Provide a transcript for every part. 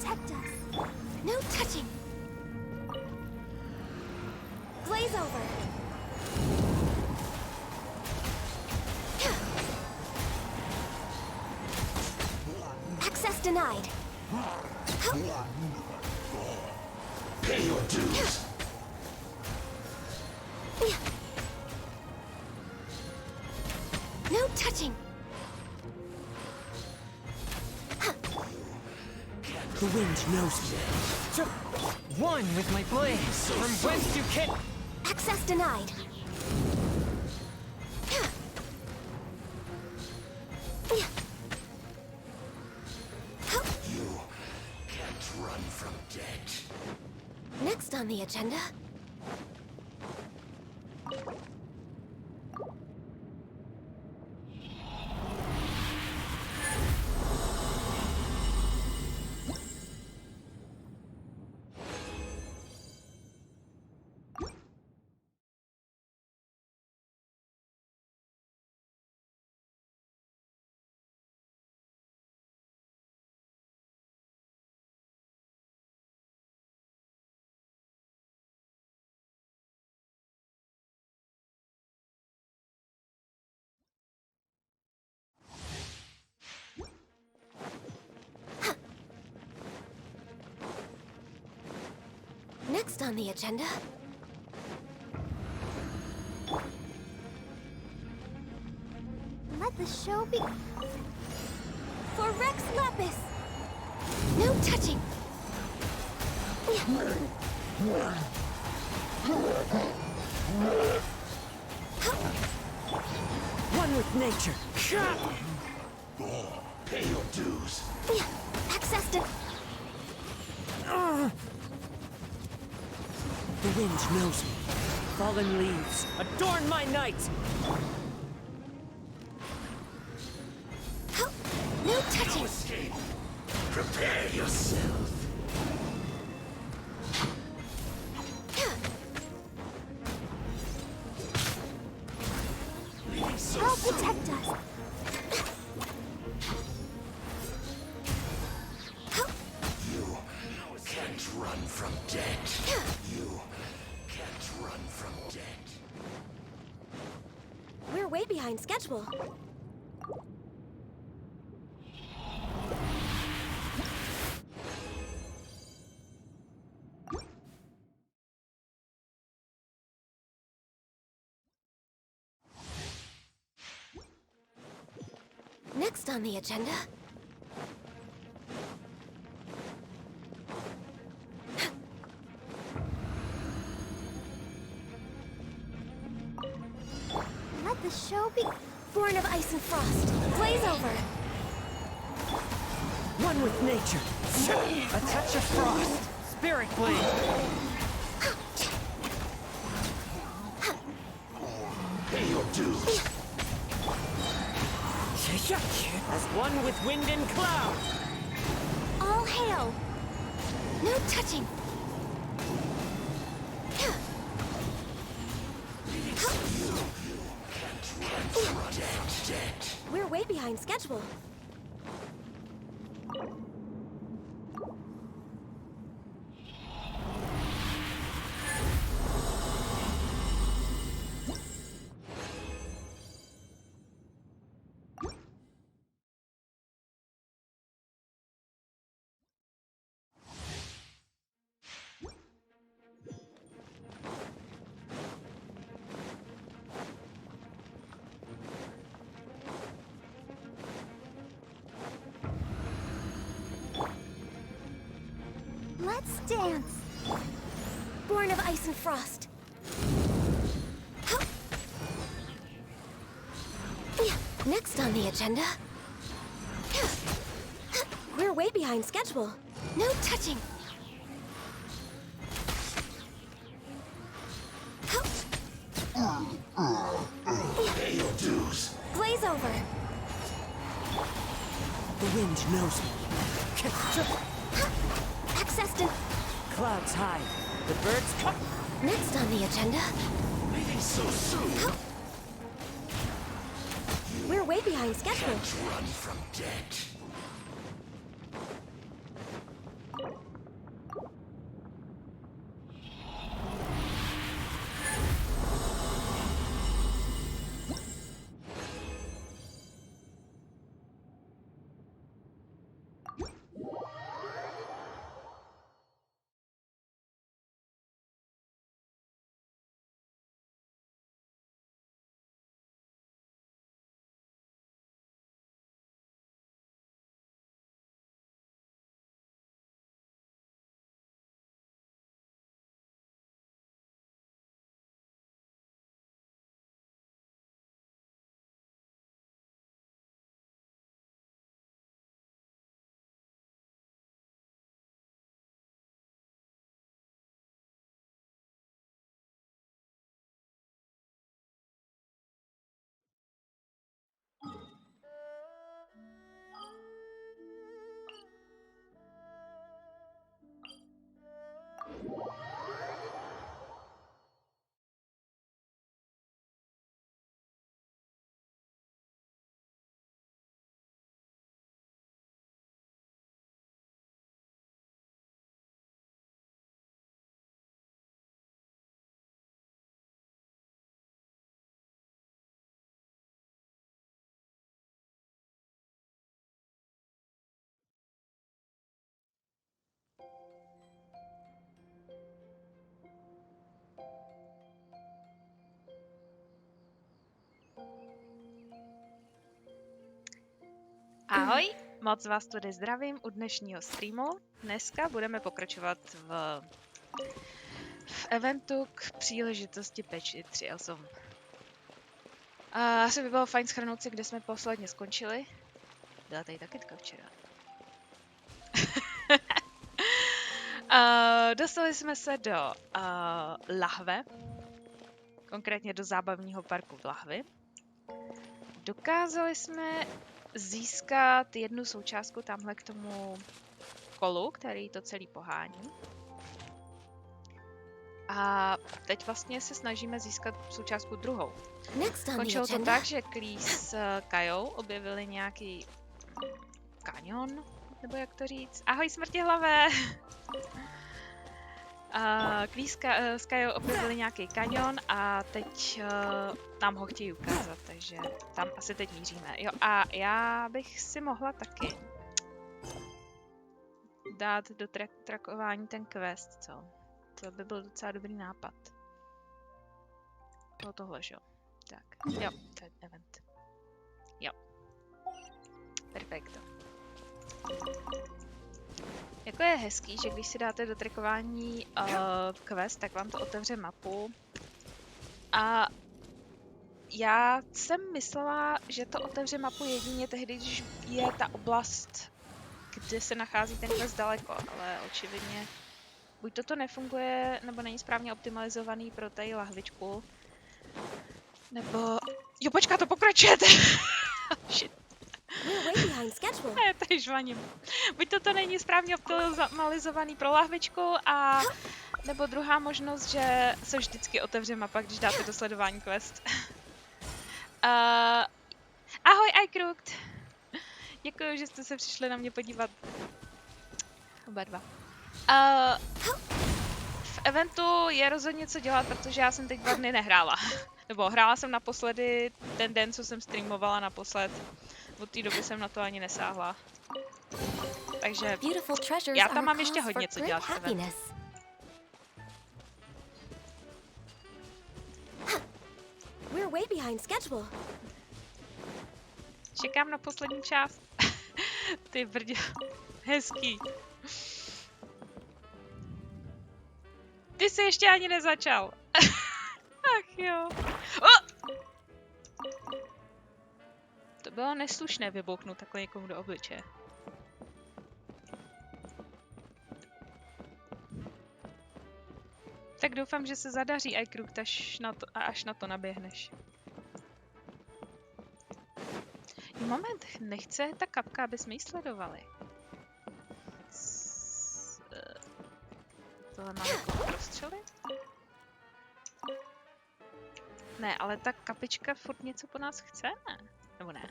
protect us. No touching. Glaze over. Access denied. Pay your dues. No touching. The wind knows me. One with my blade. From whence you can. Access denied. You can't run from death. Next on the agenda. Next on the agenda. Let the show be. For Rex Lapis! No touching! One with nature. Pay your dues. Access to. The wind knows me. Fallen leaves adorn my night. No touching! No escape. Prepare yourself. So I'll soon. protect us. You can't run from death. You can't run from death. We're way behind schedule. Next on the agenda. Let the show be. Born of ice and frost. Glaze over. One with nature. A touch of frost. Spirit blade. Pay your dues. As one with wind and cloud. All hail. No touching. We're way behind schedule. Let's dance. Born of ice and frost. Next on the agenda. We're way behind schedule. No touching. Pay your dues. Glaze over. The wind knows me. Access to. Clouds high. The birds come. Next on the agenda. Leaving so soon. We're way behind schedule. Can't run from death. Ahoj, moc vás tady zdravím u dnešního streamu. Dneska budeme pokračovat v eventu k příležitosti patche 3.8. Asi by bylo fajn shrnout si, kde jsme posledně skončili. Byla tady taky včera. Dostali jsme se do lahve, konkrétně do zábavního parku v lahvi. Dokázali jsme získat jednu součástku tamhle k tomu kolu, který to celý pohání. A teď vlastně se snažíme získat součástku druhou. Končilo to tak, že Klí s Kajou objevili nějaký kanion, nebo jak to říct. Ahoj, smrtihlavé! Klí s Kajou objevili nějaký kanion a teď nám ho chtějí ukázat, takže tam asi teď míříme. Jo, a já bych si mohla taky dát do trackování ten quest, co? To by byl docela dobrý nápad. Tohle, že jo? Tak, jo, to je event. Jo. Perfekto. Jako je hezký, že když si dáte do trackování quest, tak vám to otevře mapu. A já jsem myslela, že to otevře mapu jedině tehdy, když je ta oblast, kde se nachází ten quest daleko, ale očividně buď toto nefunguje, nebo není správně optimalizovaný pro tady lahvičku, nebo... Jo, počká, to pokračujete! Shit. Ne, tady žvaním. Buď toto není správně optimalizovaný pro lahvičku, a nebo druhá možnost, že se vždycky otevře mapa, když dáte do sledování quest. Ahoj, iCrooked! Děkuji, že jste se přišli na mě podívat. Oba dva. V eventu je rozhodně co dělat, protože já jsem teď 2 dny nehrála. Nebo hrála jsem naposledy ten den, co jsem streamovala naposled. Od té doby jsem na to ani nesáhla. Takže já tam mám ještě hodně co dělat v eventu. Čekám na poslední část. Ty brdě. Hezký. Ty jsi ještě ani nezačal. Ach jo. To bylo neslušné vybouchnout takhle někomu do obličeje. Tak doufám, že se zadaří iCrooked, až na to naběhneš. Moment, nechce ta kapka, aby jsme ji sledovali. Tohle máme jako prostřelit? Ne, ale ta kapička furt něco po nás chce, ne? Nebo ne?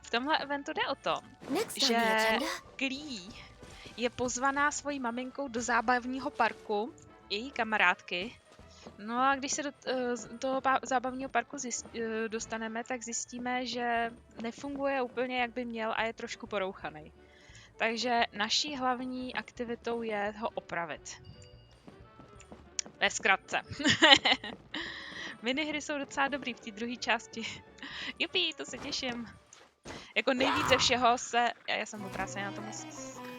V tomhle eventu jde o to, že Klí je pozvaná svojí maminkou do zábavního parku, její kamarádky. No a když se do toho zábavního parku dostaneme, tak zjistíme, že nefunguje úplně, jak by měl, a je trošku porouchaný. Takže naší hlavní aktivitou je ho opravit. Ve zkratce. Minihry jsou docela dobrý v té druhé části. Jupi, to se těším. Jako nejvíc ze všeho se... Já jsem oprácená na tom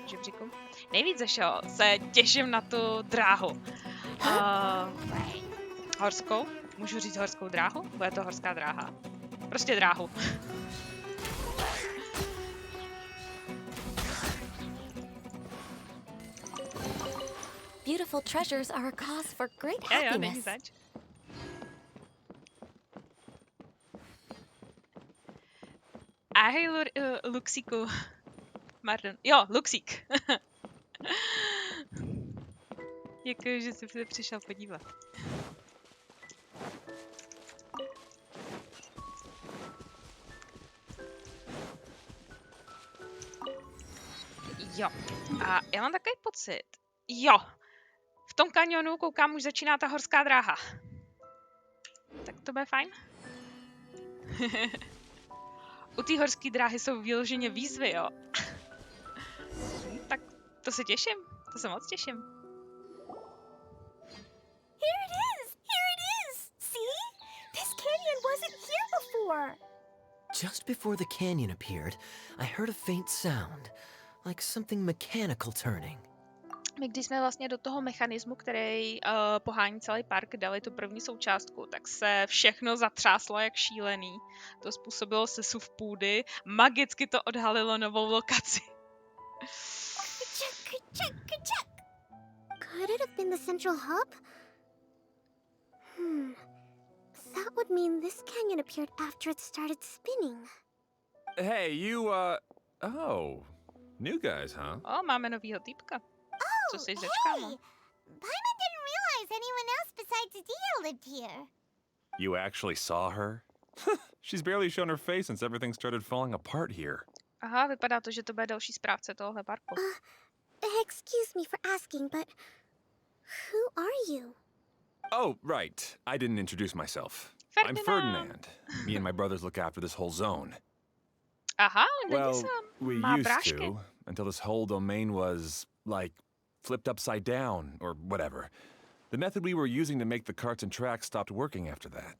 žebříku. Nejvíc ze všeho se těším na tu dráhu. Horskou? Můžu říct horskou dráhu? Bude to horská dráha. Prostě dráhu. Beautiful treasures are a cause for great happiness. Jo, není zač. Ahoj, Luxíku. Pardon. Jo, Luxík. Děkuji, že jsi se přišel podívat. Jo, a já mám takový pocit. Jo, v tom kanionu, koukám, už začíná ta horská dráha. Tak to bude fajn. U té horské dráhy jsou vyloženě výzvy, jo. Tak to se těším, to se moc těším. Here it is! Here it is! before. Just before the canyon appeared, I heard a faint sound, like something mechanical turning. My když jsme vlastně do toho mechanismu, který pohání celý park, dali tu první součástku, tak se všechno zatřáslo jak šílený. To způsobilo sesuv půdy, magicky to odhalilo novou lokaci. Could it have been the central hub? That would mean this canyon appeared after it started spinning. Hey, you, oh. New guys, huh? O, máme novýho týpka. Co jsi začkámo? Paimon didn't realize anyone else besides Dia lived here. You actually saw her? She's barely shown her face since everything started falling apart here. Aha, vypadá to, že to bude další správce tohohle parku. Excuse me for asking, but who are you? Oh, right. I didn't introduce myself. I'm Ferdinand. Me and my brothers look after this whole zone. Aha, Well, we má used brášky. to, until this whole domain was, like, flipped upside down, or whatever. The method we were using to make the carts and tracks stopped working after that.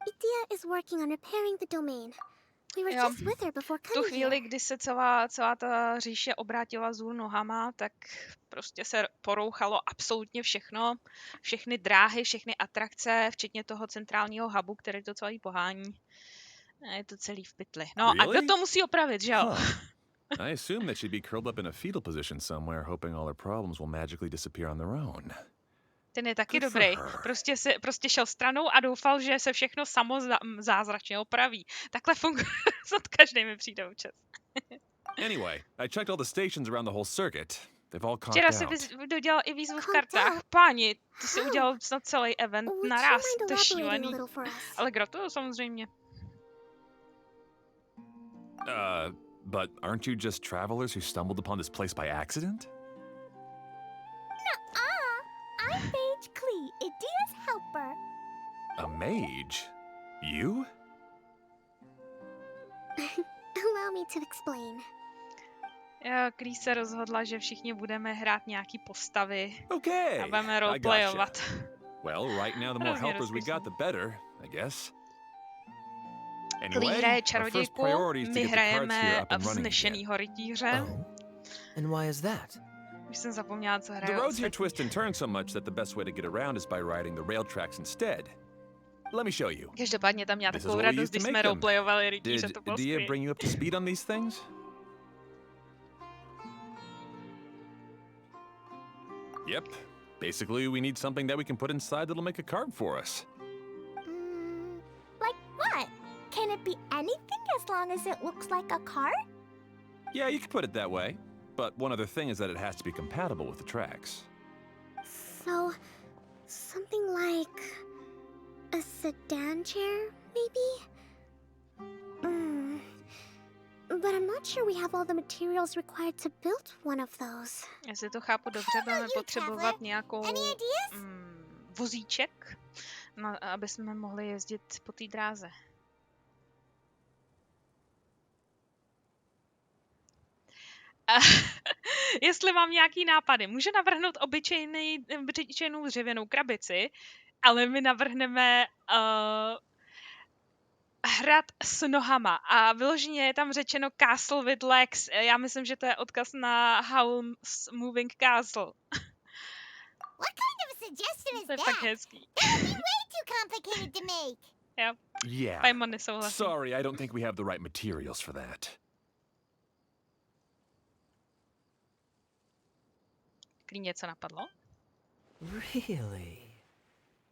Dia is working on repairing the domain. We were Jo. just with her before V tu coming chvíli, here. kdy se celá ta říše obrátila vzhůru nohama, tak prostě se porouchalo absolutně všechno. Všechny dráhy, všechny atrakce, včetně toho centrálního hubu, který to celý pohání. A je to celý v pytli. No a Really? kdo to musí opravit, že jo? Huh. I assumed that she'd be curled up in a fetal position somewhere, hoping all her problems will magically disappear on their own. Ten je taky Good for dobrý. her. Prostě šel stranou a doufal, že se všechno samo zázračně opraví. Takhle funguje. Každý mi přijde občas. Anyway, I checked all the stations around the whole circuit. They've all conked Včera si out. dodělal i výzvu v Conked kartách. out? Páni, ty si How? udělal snad celý event Would you naraz. mind To je elaborating a šílený. little for us? Ale gratuluju samozřejmě. But aren't you just travelers who stumbled upon this place by accident? I'm Mage Klee, Idia's helper. A mage? You? Allow me to explain. Kree se rozhodla, že všichni budeme hrát nějaký postavy Okay, a budeme I gotcha. roleplayovat. Well, right now the more Hrozně helpers we got, rozmyslný. the better, I guess. Klee hraje our first čarodějku, priority is to my get the carts here hrajeme up and running again. vznešenýho rytíře. Oh? And why is that? Už jsem zapomněla, co The hraju. roads here twist and turn so much that the best way to get around is by riding the rail tracks instead. Let me show you. Každopádně tam měla This is takovou what we radost, used to když make jsme them. roleplayovali rytíře, Did to bylo Dia skvělý. bring you up to speed on these things? Yep. Basically, we need something that we can put inside that'll make a card for us. Like what? Can it be anything as long as it looks like a cart? Yeah, you could put it that way. But one other thing is that it has to be compatible with the tracks. So, something like a sedan chair, maybe? But I'm not sure we have all the materials required to build one of those. Jestli to chápu dobře, budeme you, potřebovat traveler? nějakou Any ideas? vozíček, aby jsme mohli jezdit po té dráze. Jestli mám nějaký nápady, může navrhnout obyčejnou dřevěnou krabici, ale my navrhneme hrad s nohama a vyloženě je tam řečeno Castle with legs. Já myslím, že to je odkaz na Howl's Moving Castle. What kind of a suggestion is To je that? fakt hezký. That would be way too complicated to make. Jo, Yeah. Paimon nesouhlasí. Sorry, I don't think we have the right materials for that. Klí něco napadlo? Really?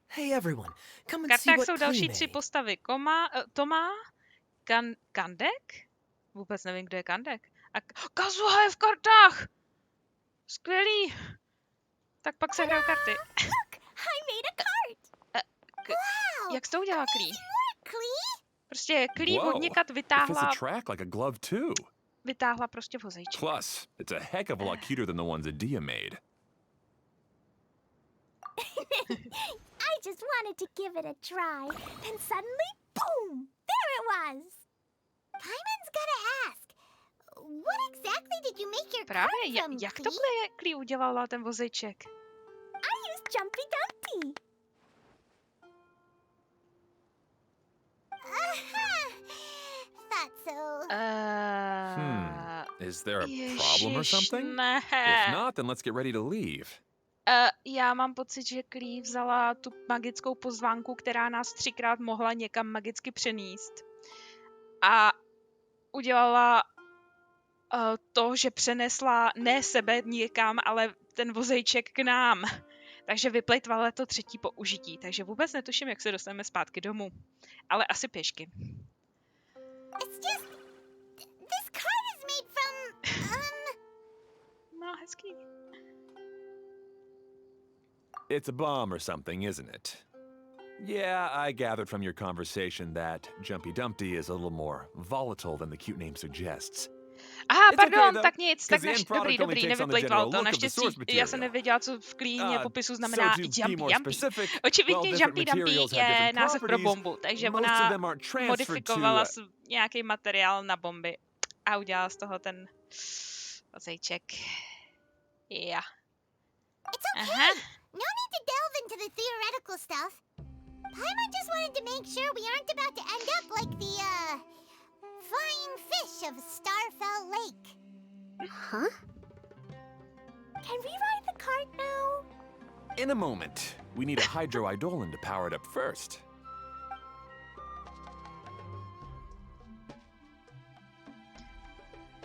Hey everyone, come V and see kartách what jsou další Klee tři made. postavy. Tomá, Kandek? Vůbec nevím, kdo je Kandek. A Kazuha je v kartách! Skvělý! Tak pak se hrajou karty. Look, I made a cart. Wow. Jak jsi to udělala, Klí? Klee? Prostě Klí Whoa, odněkat It fits the vytáhla track like a glove too. prostě vozejček. Plus, it's a heck of a lot cuter than the ones that Dia made. I just wanted to give it a try. Then suddenly, boom! There it was. Paimon's gotta ask. What exactly did you make your cart Právě, from, jak to Klee? Klí udělala ten vozejček? I used Jumpy Dumpty. Aha! Is there a problem or something? Ne. If not, then let's get ready to leave. Já mám pocit, že Klee vzala tu magickou pozvánku, která nás 3krát mohla někam magicky přenést. A udělala to, že přenesla ne sebe někam, ale ten vozejček k nám. Takže vyplejtvala to 3. použití. Takže vůbec netuším, jak se dostaneme zpátky domů. Ale asi pěšky. It's just... This card is made from... No, hezký. It's a bomb or something, isn't it? Yeah, I gathered from your conversation that Jumpy Dumpty is a little more volatile than the cute name suggests. Aha, It's pardon, okay, though, tak nic, tak 'cause the end product dobrý, only takes on the nevyplejtval general to, look of the naštěstí, source já jsem material. nevěděla, co v klíně popisu znamená So to be Jumpy more Dumpy. specific, Očividně well, Jumpy different Dumpy materials have je different název pro properties. bombu, takže Most of ona them are transferred modifikovala to, nějaký materiál na bomby a udělala z toho ten vozejček. Yeah. It's okay. Aha. No need to delve into the theoretical stuff. Paimon just wanted to make sure we aren't about to end up like the, flying fish of Starfell Lake. Huh? Can we ride the cart now? In a moment. We need a hydroidolin to power it up first.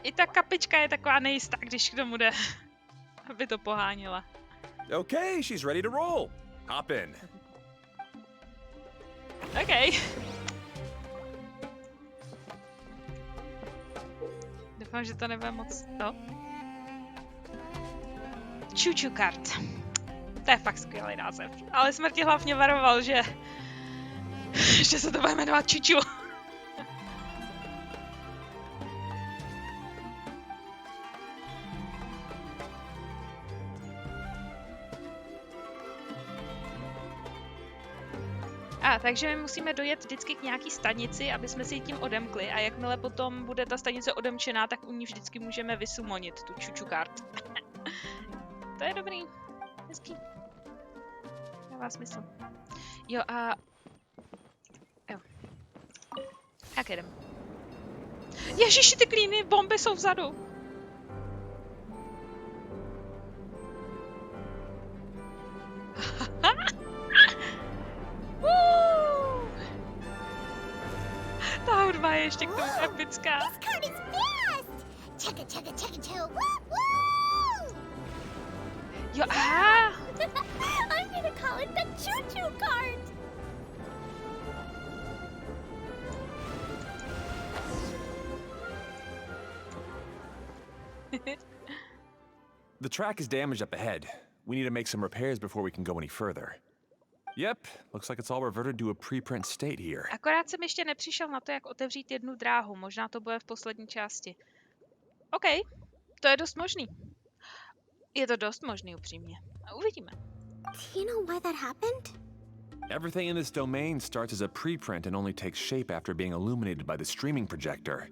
I ta kapička je taková nejistá, když k tomu jde, aby to pohánila. Okay, she's ready to roll. Hop in. OK. Doufám, že to nebude moc to. Čuču kart. To je fakt skvělý název. Ale Smrti hlavně varoval, že se to bude jmenovat Čuču. Takže my musíme dojet vždycky k nějaký stanici, aby jsme si ji tím odemkli a jakmile potom bude ta stanice odemčená, tak u ní vždycky můžeme vysumonit tu čuču kart. To je dobrý. Hezký. Dává smysl. Jo a... Jo. Jak jedem? Ježiši, ty klíny, bomby jsou vzadu. Ta hudba je ještě k tomu epická. This card is fast! Chugga chugga chugga chugga woo woo! Jo, aha! I'm gonna call it the choo-choo cart! The track is damaged up ahead. We need to make some repairs before we can go any further. Yep, looks like it's all reverted to a preprint state here. Akorát jsem ještě nepřišel na to, jak otevřít jednu dráhu. Možná to bude v poslední části. OK, to je dost možný. Je to dost možný, upřímně. A uvidíme. Do you know why that happened? Everything in this domain starts as a preprint and only takes shape after being illuminated by the streaming projector.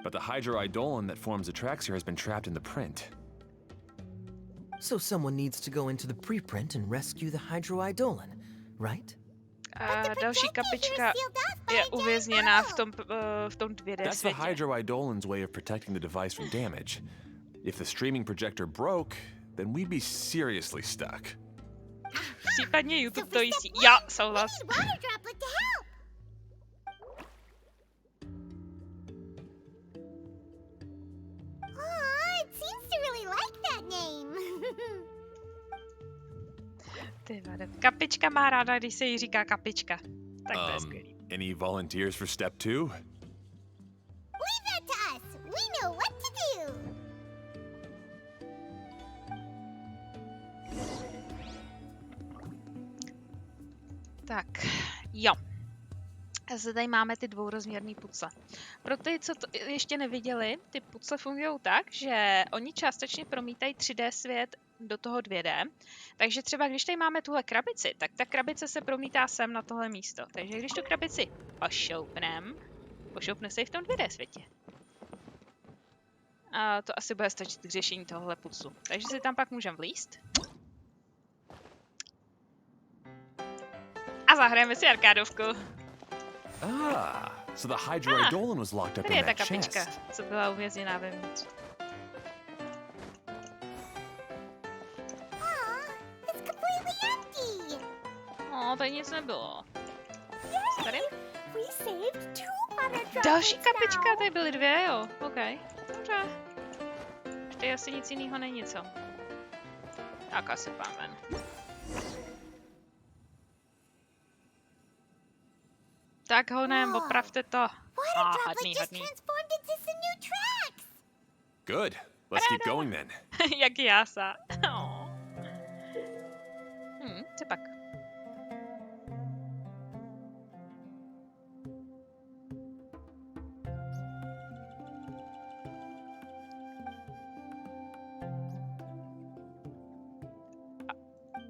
But the hydroidolin that forms the tracks here has been trapped in the print. So someone needs to go into the preprint and rescue the hydroidolin, right? A další kapička je uvězněná v tom 2D That's the světě. hydroidolin's way of protecting the device from damage. If the streaming projector broke, then we'd be seriously stuck. Případně YouTube to jistí. Já souhlas. We need water droplet to help! Aw, it seems to really like that name. Ty vade. Kapička má ráda, když se jí říká kapička. Tak to je skvělý. Any volunteers for step 2? Leave that to us. We know what to do. Tak, jo. Zde tady máme ty dvourozměrné pucle. Pro ty, co to ještě neviděli, ty pucle fungují tak, že oni částečně promítají 3D svět do toho 2D. Takže třeba když tady máme tuhle krabici, tak ta krabice se promítá sem na tohle místo. Takže když tu krabici pošoupne se i v tom 2D světě. A to asi bude stačit k řešení tohohle puclu. Takže si tam pak můžeme vlízt. A zahrajeme si arkádovku. Ah, so the Hydroidolon was locked up Tady je in ta that kapička, chest. co byla uvězněná vevnitř. Aw, it's completely empty. No, tady nic nebylo. Tady? We saved 2 water droplets Další kapička, now. tady byly 2, jo. OK, dobře. Už tady asi nic jiného není, co? Tak asi pán ven. Tak honem, opravte to. Water droplet Hadný, just hadný. transformed into some new tracks. Good. Let's keep going then. Jak jása. Co pak?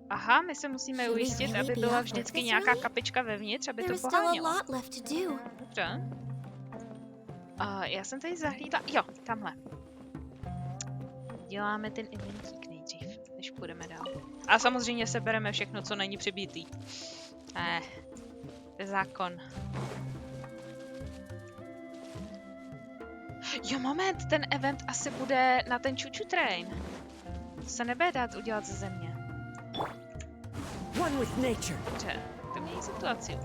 Aha, my se musíme ujistit, aby byla vždycky nějaká kapička vevnitř, aby to There is still a pohánělo. lot left to do. Dobře. Já jsem tady zahlídla... Jo, tamhle. Děláme ten inventík nejdřív, než půjdeme dál. A samozřejmě sebereme všechno, co není přibitý. To je zákon. Jo, moment, ten event asi bude na ten čuču train. To se nebude dát udělat ze země. One with nature. Dobře, to mění situaci.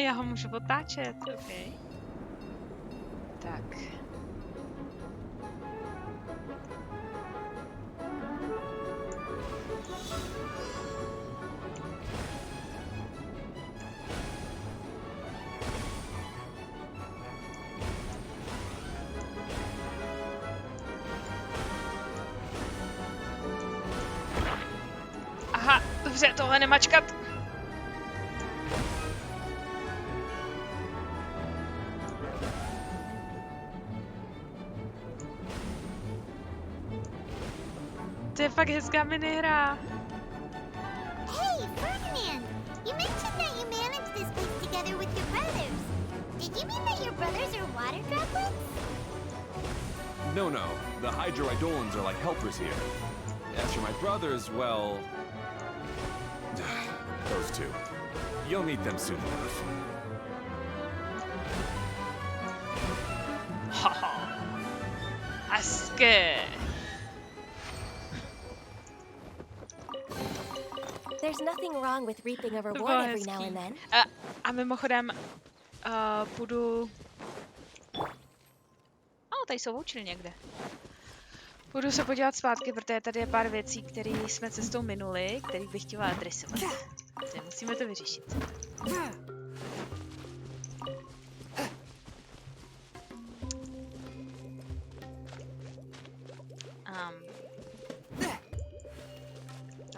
Já ho můžu otáčet, ok. Tak. Aha, dobře, tohle nemačkat. To je fakt hezká minihra. Hey, Ferdinand! You mentioned that you managed this place together with your brothers. Did you mean that your brothers are water droplets? No. The Hydroidolons are like helpers here. As for my brothers, well... those two. You'll meet them soon enough. Haha. Hezké. There's nothing wrong with reaping a To reward bylo every now hezký. and then. A mimochodem, půjdu... tady jsou vouchery někde. Půjdu se podívat zpátky, protože tady je pár věcí, které jsme cestou minuli, které bych chtěla adresovat. Takže musíme to vyřešit.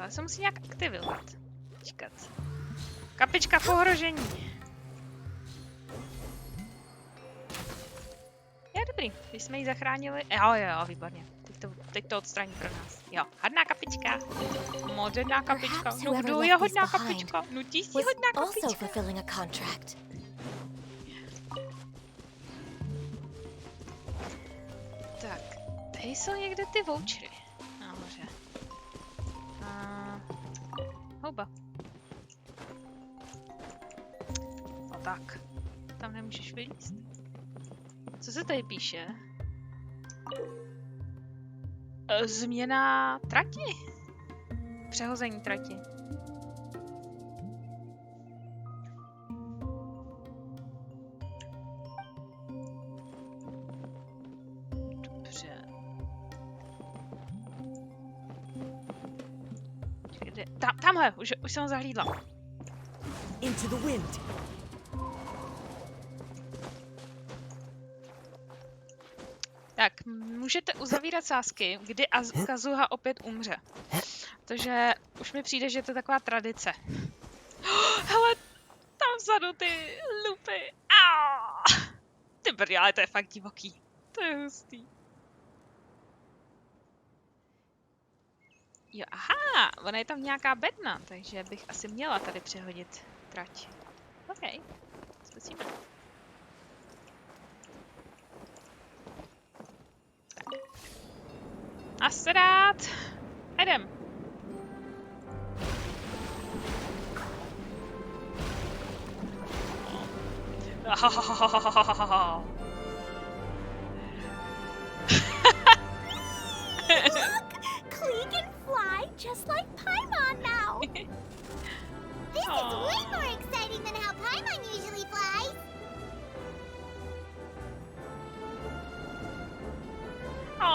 Ale se musí nějak aktivovat. Počkat. Kapička v ohrožení. Je dobrý, když jsme ji zachránili. Jo, výborně. Teď to odstraní pro nás. Jo, hodná kapička. Moderná kapička. No kdo je hodná kapička? No ty jsi hodná Also kapička. fulfilling a contract. Tak, tady jsou někde ty vouchery. Nahoře. Houba. No tak. Tam nemůžeš vylízt. Co se tady píše? Změna trati. Přehození trati. Dobře. Tamhle, už jsem ho zahlídla. Into the wind. Tak, můžete uzavírat sázky, kdy Kazuha opět umře. Protože už mi přijde, že je to taková tradice. Hele, tam vzadu ty lupy. Ty brdy, ale to je fakt divoký. To je hustý. Jo, aha, ona je tam nějaká bedna, takže bych asi měla tady přehodit trať. OK, zkusíme. Nasedat. Jdem. Klee can fly just like Paimon now. This is way more exciting than how Paimon usually flies.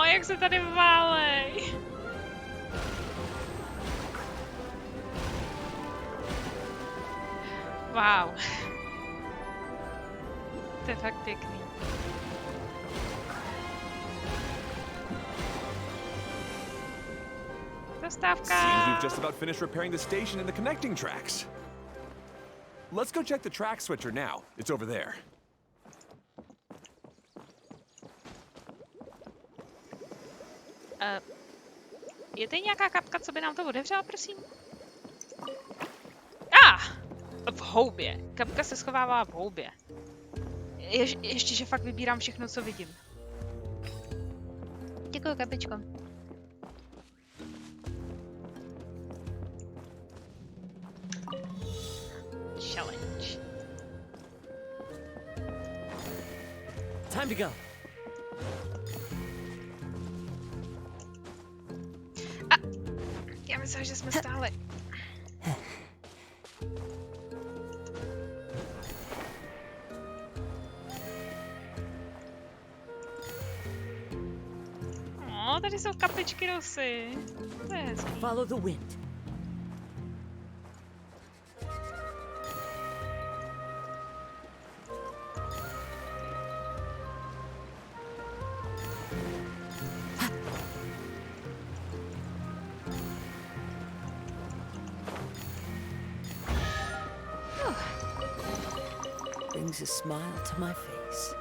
Jak se tady válej. Wow. To je fakt pěkný. Zastávka. Seems we've just about finished repairing the station and the connecting tracks. Let's go check the track switcher now. It's over there. Je tady nějaká kapka, co by nám to otevřela, prosím? V houbě. Kapka se schovává v houbě. Ještě, že fakt vybírám všechno, co vidím. Děkuji, kapičko. Challenge. Time to go. Já myslím, že jsme stále. Tady jsou kapičky rosy. To je hezký. Follow the wind. Brings a smile to my face.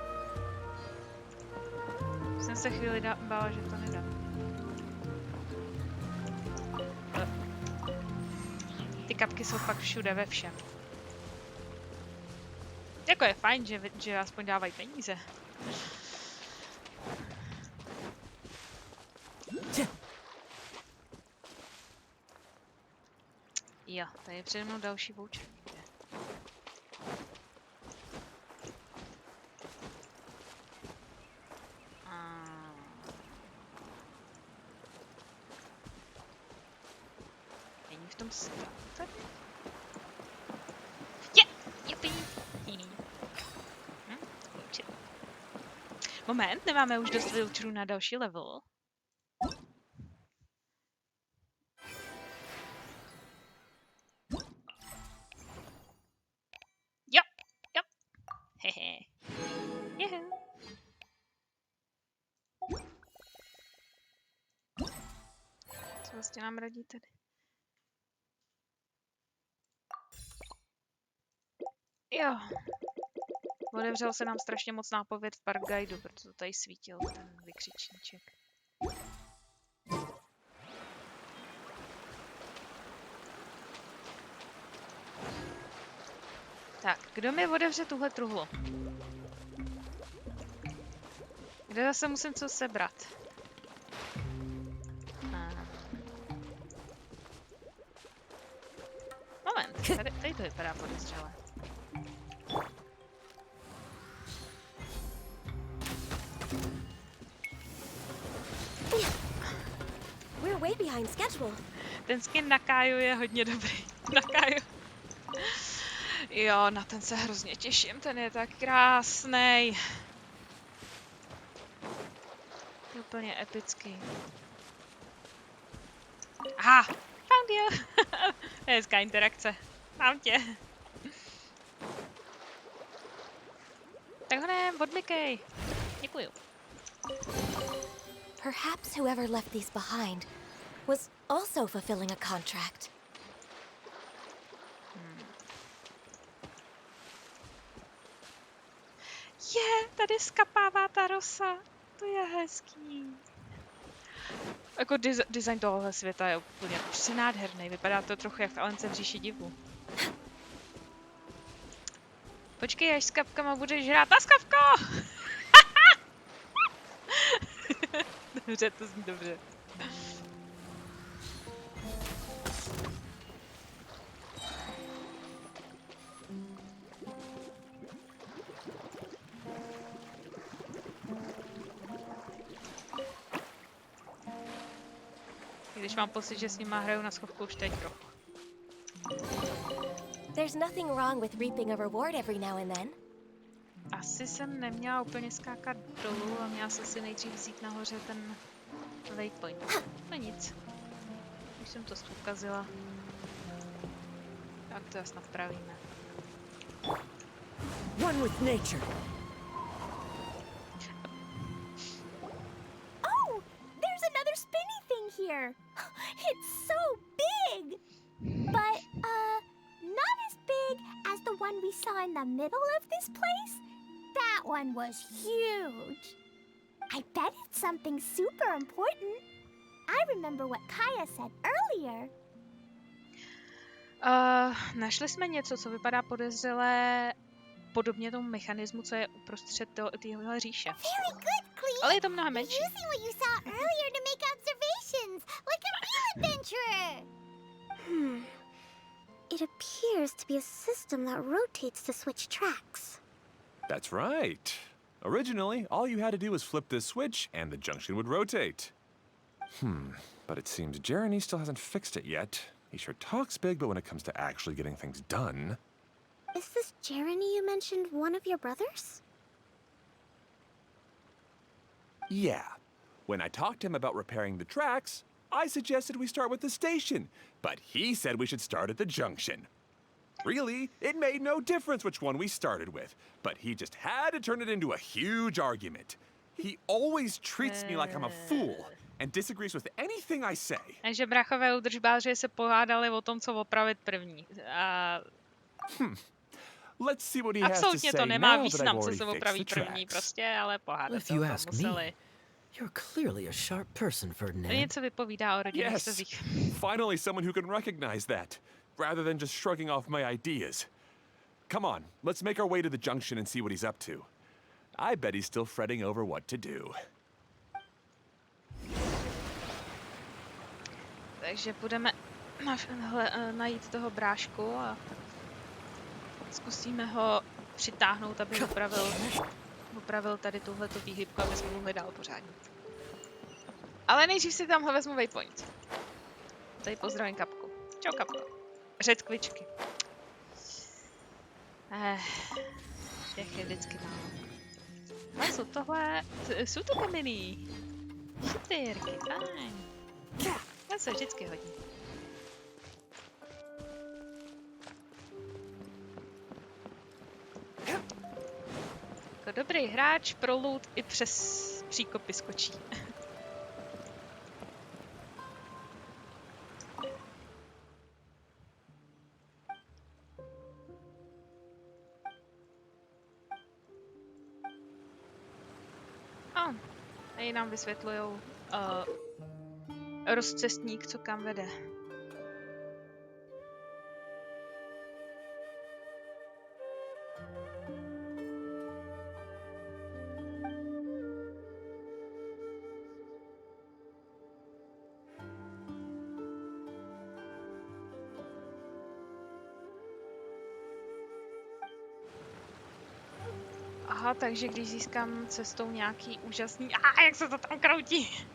Jsem se chvíli bála, že to nedám. Ty kapky jsou fakt všude ve všem. Jako je fajn, že aspoň dávají peníze. Jo, tady je přede mnou další voucher. Není v tom stavu tady? Jupi! Moment, nemáme už dost voucherů na další level. Hehe. Juhu. Co vlastně nám radí tady? Jo. Otevřel se nám strašně moc nápověd v Park Guideu, protože to tady svítil ten vykřičníček. Tak, kdo mi otevře tuhle truhlu? Kde zase musím co sebrat? Moment, tady to vypadá podezřele. We're way behind schedule. Ten skin na Káju je hodně dobrý. Na Káju. Jo, na ten se hrozně těším, ten je tak krásnej. Je úplně epický. Aha, found you. To je hezká interakce. Mám tě. Tak ho ne, odmykej. Děkuju. Perhaps whoever left these behind was also fulfilling a contract. Tady skapává ta rosa. To je hezký. Jako design tohohle světa je úplně přenádherný. Vypadá to trochu jak v Alence v říši divů. Počkej, až s kapkama budeš hrát. A skavko! Dobře, to zní dobře. Když mám pocit, že s nima hraju na schovku už teď trochu. There's nothing wrong with reaping a reward every now and then. Asi jsem neměla úplně skákat dolů a měla jsem si nejdřív vzít nahoře ten waypoint. No nic. Už jsem to ukazila. Tak to jasně napravíme. One with nature. Oh, there's another spinny thing here. It's so big. But, not as big as the one we saw in the middle of this place. That one was huge. I bet it's something super important. I remember what Kaya said earlier. Našli jsme něco, co vypadá podezřelé, podobně tomu mechanismu, co je uprostřed téhle říše. Very good, Clea. Ale je to mnohem menší. Using what you saw earlier to make observations, like a real adventurer. It appears to be a system that rotates to switch tracks. That's right. Originally, all you had to do was flip this switch and the junction would rotate. But it seems Jeremy still hasn't fixed it yet. He sure talks big, but when it comes to actually getting things done... Is this Jeremy you mentioned one of your brothers? Yeah. When I talked to him about repairing the tracks, I suggested we start with the station, but he said we should start at the junction. Really, it made no difference which one we started with, but he just had to turn it into a huge argument. He always treats me like I'm a fool and disagrees with anything I say. Takže brachové údržbáři se pohádali o tom, co opravit první. Let's see what he has to Absolutně say to nemá now that I've význam, co already se fixed opraví the první, tracks. prostě, ale pohádat If se o you tom ask museli. me, you're clearly a sharp person, To Ferdinand. něco vypovídá o rodinných Yes, vztazích. finally someone who can recognize that, rather than just shrugging off my ideas. Come on, let's make our way to the junction and see what he's up to. I bet he's still fretting over what to do. Takže budeme najít toho brášku a zkusíme ho přitáhnout, aby opravil tady tuhletu výhybku, aby jsme mohli dál pořádně. Ale nejdřív si tamhle vezmu waypoint. Tady pozdravím Kapku. Čau Kapko. Řetkvičky. Těch je vždycky málo. Ale jsou to kameny. Šutyrky, fajn. To se vždycky hodí. Jako dobrý hráč pro loot i přes příkopy skočí. Tady nám vysvětlujou rozcestník, co kam vede. Aha, takže když získám cestou nějaký úžasný... jak se to tam kroutí!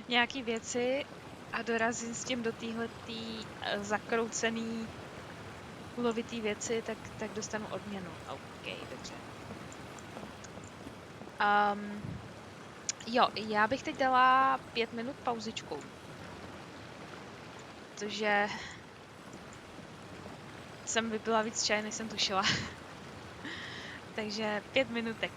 Nějaký věci a dorazím s tím do téhletý zakroucený lovitý věci, tak dostanu odměnu. OK, dobře. Jo, já bych teď dala 5 minut pauzičku. Protože jsem vypila víc čaje, než jsem tušila. Takže 5 minutek.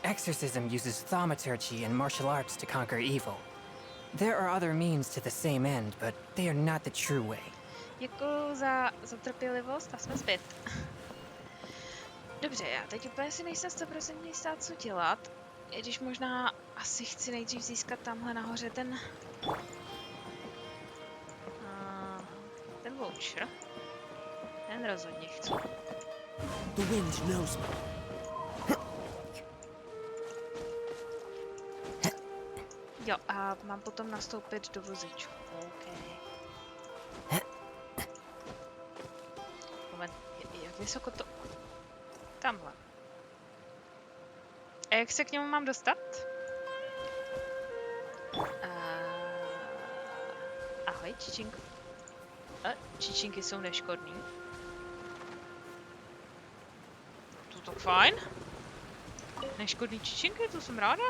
Exorcism uses thaumaturgy and martial arts to conquer evil. There are other means to the same end, but they are not the true way. Děkuju za trpělivost a jsme zpět. Dobře, já teď úplně si nejsem 100% jistá, co dělat. I když možná asi chci nejdřív získat tamhle nahoře ten voucher. Ten rozhodně chci. The wind knows me. Jo, a mám potom nastoupit do vozíčku. OK. Moment, jak vysoko to... Tamhle. A jak se k němu mám dostat? Ahoj, čičinko. Čičinky jsou neškodný. To tak fajn. Neškodný čičinky, to jsem ráda.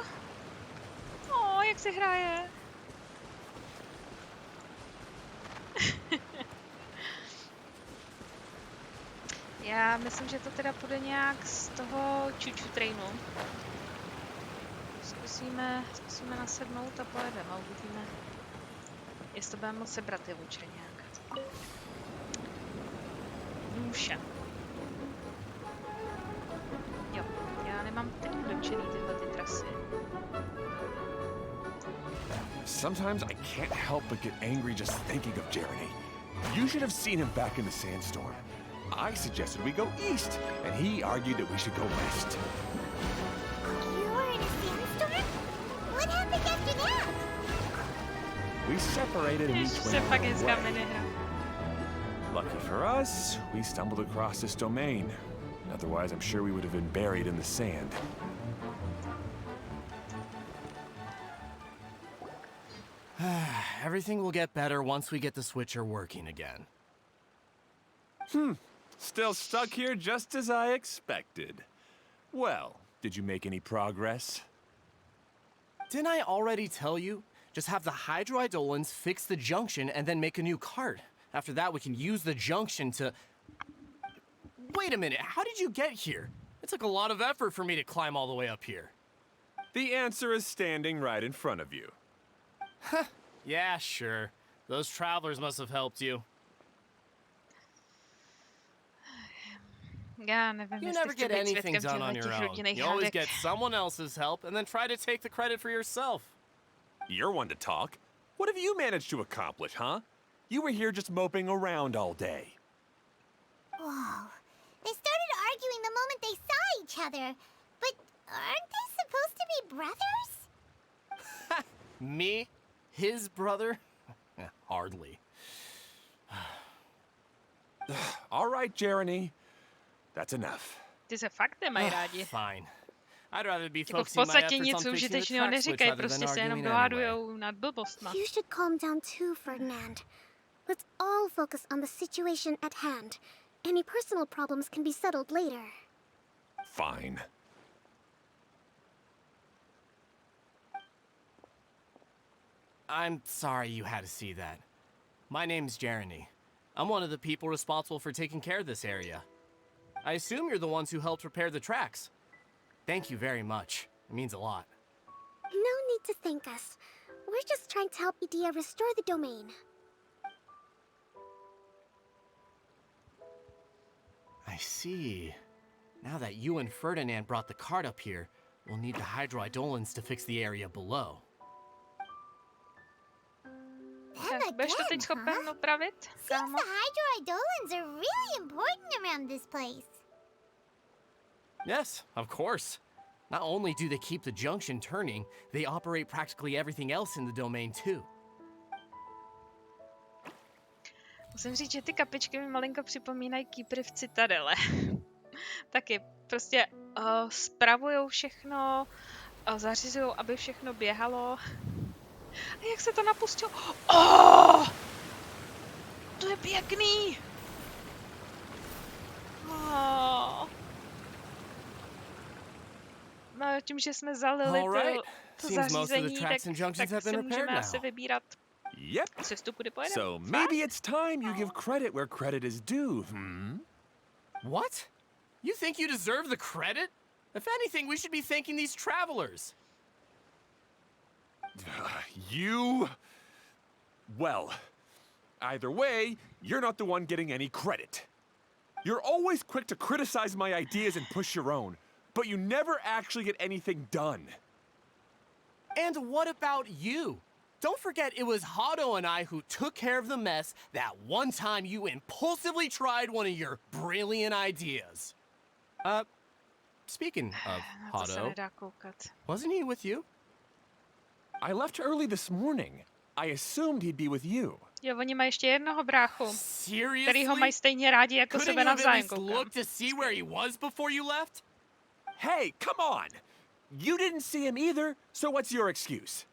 Jak se hraje. Já myslím, že to teda půjde nějak z toho čuču trainu. Zkusíme nasednout a pojedeme a uvidíme, jestli to budeme moct sebrat ty vouchery nějak. Může. Jo, já nemám teď dočený tyhle ty trasy. Sometimes I can't help but get angry just thinking of Jeremy. You should have seen him back in the sandstorm. I suggested we go east, and he argued that we should go west. You were in a sandstorm? What happened after that? We separated and each went our own way. Lucky for us, we stumbled across this domain. Otherwise, I'm sure we would have been buried in the sand. Everything will get better once we get the switcher working again. Still stuck here just as I expected. Well, did you make any progress? Didn't I already tell you? Just have the hydroidolins fix the junction and then make a new cart. After that, we can use the junction to... Wait a minute, how did you get here? It took a lot of effort for me to climb all the way up here. The answer is standing right in front of you. Yeah, sure. Those travelers must have helped you. Já nevím, You jestli never chci get být anything svědkem done on your těchto own. rodinných You always hádek. get someone else's help and then try to take the credit for yourself. You're one to talk. What have you managed to accomplish, huh? You were here just moping around all day. Whoa. They started arguing the moment they saw each other. But aren't they supposed to be brothers? Me? His brother? Hardly. All right, Jeremy. That's enough. Ty se fakt nemají rádi. Fine. I'd rather be Jako v focusing my podstatě efforts nic on fixing the užitečného track switch neříkají, rather than prostě se jenom arguing anyway. dohádujou nad blbostma. You should calm down too, Ferdinand. Let's all focus on the situation at hand. Any personal problems can be settled later. Fine. I'm sorry you had to see that. My name's Jeremy. I'm one of the people responsible for taking care of this area. I assume you're the ones who helped repair the tracks. Thank you very much. It means a lot. No need to thank us. We're just trying to help Idea restore the domain. I see. Now that you and Ferdinand brought the cart up here, we'll need the hydroidolins to fix the area below. Them Budeš to again, teď schopen huh? opravit, Seems kámo? the hydroidolins are really important around this place. Yes, of course. Not only do they keep the junction turning, they operate practically everything else in the domain too. Musím říct, že ty kapičky mi malinko připomínají keepery v Citadele. Taky prostě spravujou všechno, zařizují, aby všechno běhalo. A jak se to napustilo? Oh! To je pěkný! Oh. No, tím, že jsme zalili to zařízení, tak si můžeme asi vybírat Yep. cestu, kudy pojedeme. So maybe it's time you give credit where credit is due, What? You think you deserve the credit? If anything, we should be thanking these travelers. You... Well, either way, you're not the one getting any credit. You're always quick to criticize my ideas and push your own, but you never actually get anything done. And what about you? Don't forget it was Hado and I who took care of the mess that one time you impulsively tried one of your brilliant ideas. Speaking of Hado, wasn't he with you? I left early this morning. I assumed he'd be with you. Jo, oni mají ještě jednoho bráchu, Seriously? který ho mají stejně rádi jako Couldn't sebe you have at navzájem, least koukám. looked to see where he was before you left? Hey, come on! You didn't see him either, so what's your excuse?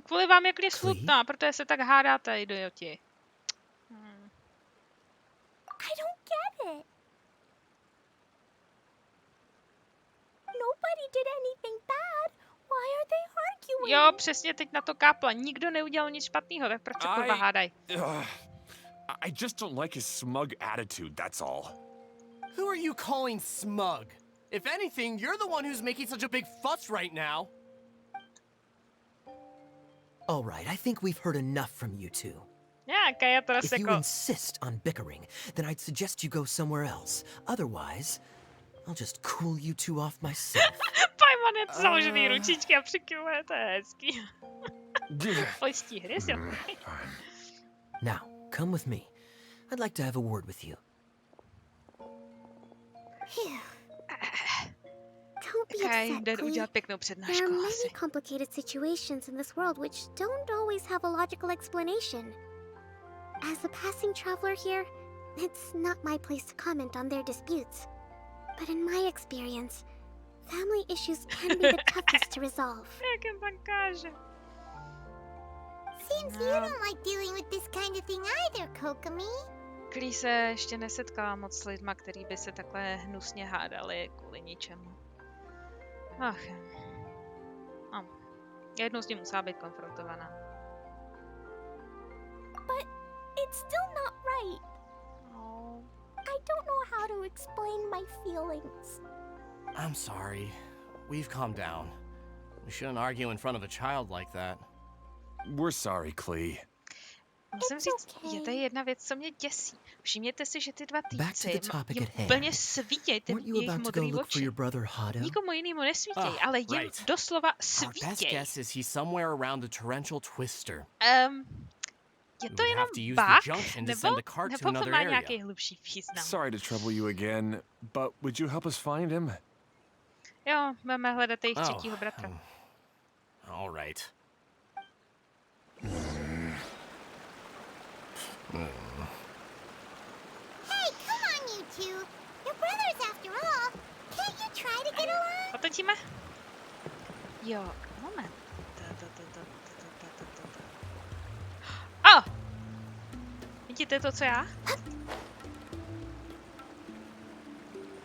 Kvůli vám je klid smutná, protože se tak hádáte, idioti. I don't get it. Nobody did anything bad. Why are they arguing? Jo, přesně teď na to kápla. Nikdo neudělal nic špatného, tak proč se kurva hádají? I just don't like his smug attitude, that's all. Who are you calling smug? If anything, you're the one who's making such a big fuss right now. All right, I think we've heard enough from you two. Nějaká je teda If you seko. insist on bickering, then I'd suggest you go somewhere else. Otherwise, I'll just cool you two off myself. Paimon je založený ručičky a přikyluje, to je hezký. Pojistí hry si. Now, come with me. I'd like to have a word with you. Don't be upset, jde Clee. udělat pěknou There přednášku are many asi. complicated situations in this world which don't always have a logical explanation. As a passing traveler here, it's not my place to comment on their disputes. But in my experience, family issues can be the toughest to resolve. Jak jen tam káže. Seems you don't like dealing with this kind of thing either, Kokomi. Klí se ještě nesetkala moc s lidma, který by se takhle hnusně hádali kvůli ničemu. Ach. Jednou s ním musela být konfrontovaná. But it's still not right. Oh. I don't know how to explain my feelings. I'm sorry. We've calmed down. We shouldn't argue in front of a child like that. We're sorry, Clee. Musím říct, je tady jedna věc, co mě děsí. Všimněte si, že ty dva týpci jim úplně svítějí, ty jejich modrý oči. Nikomu jinému nesvítějí, ale jim doslova svítějí. Je to jenom bug, nebo to má nějaký hlubší význam? Sorry to trouble you again, but would you help us find him? Jo, budeme hledat jejich třetího bratra. All right. Hey, come on, you two. You're brothers after all. Can't you try to get along? Otočíme? Jo, moment. Oh! Vidíte to, co já?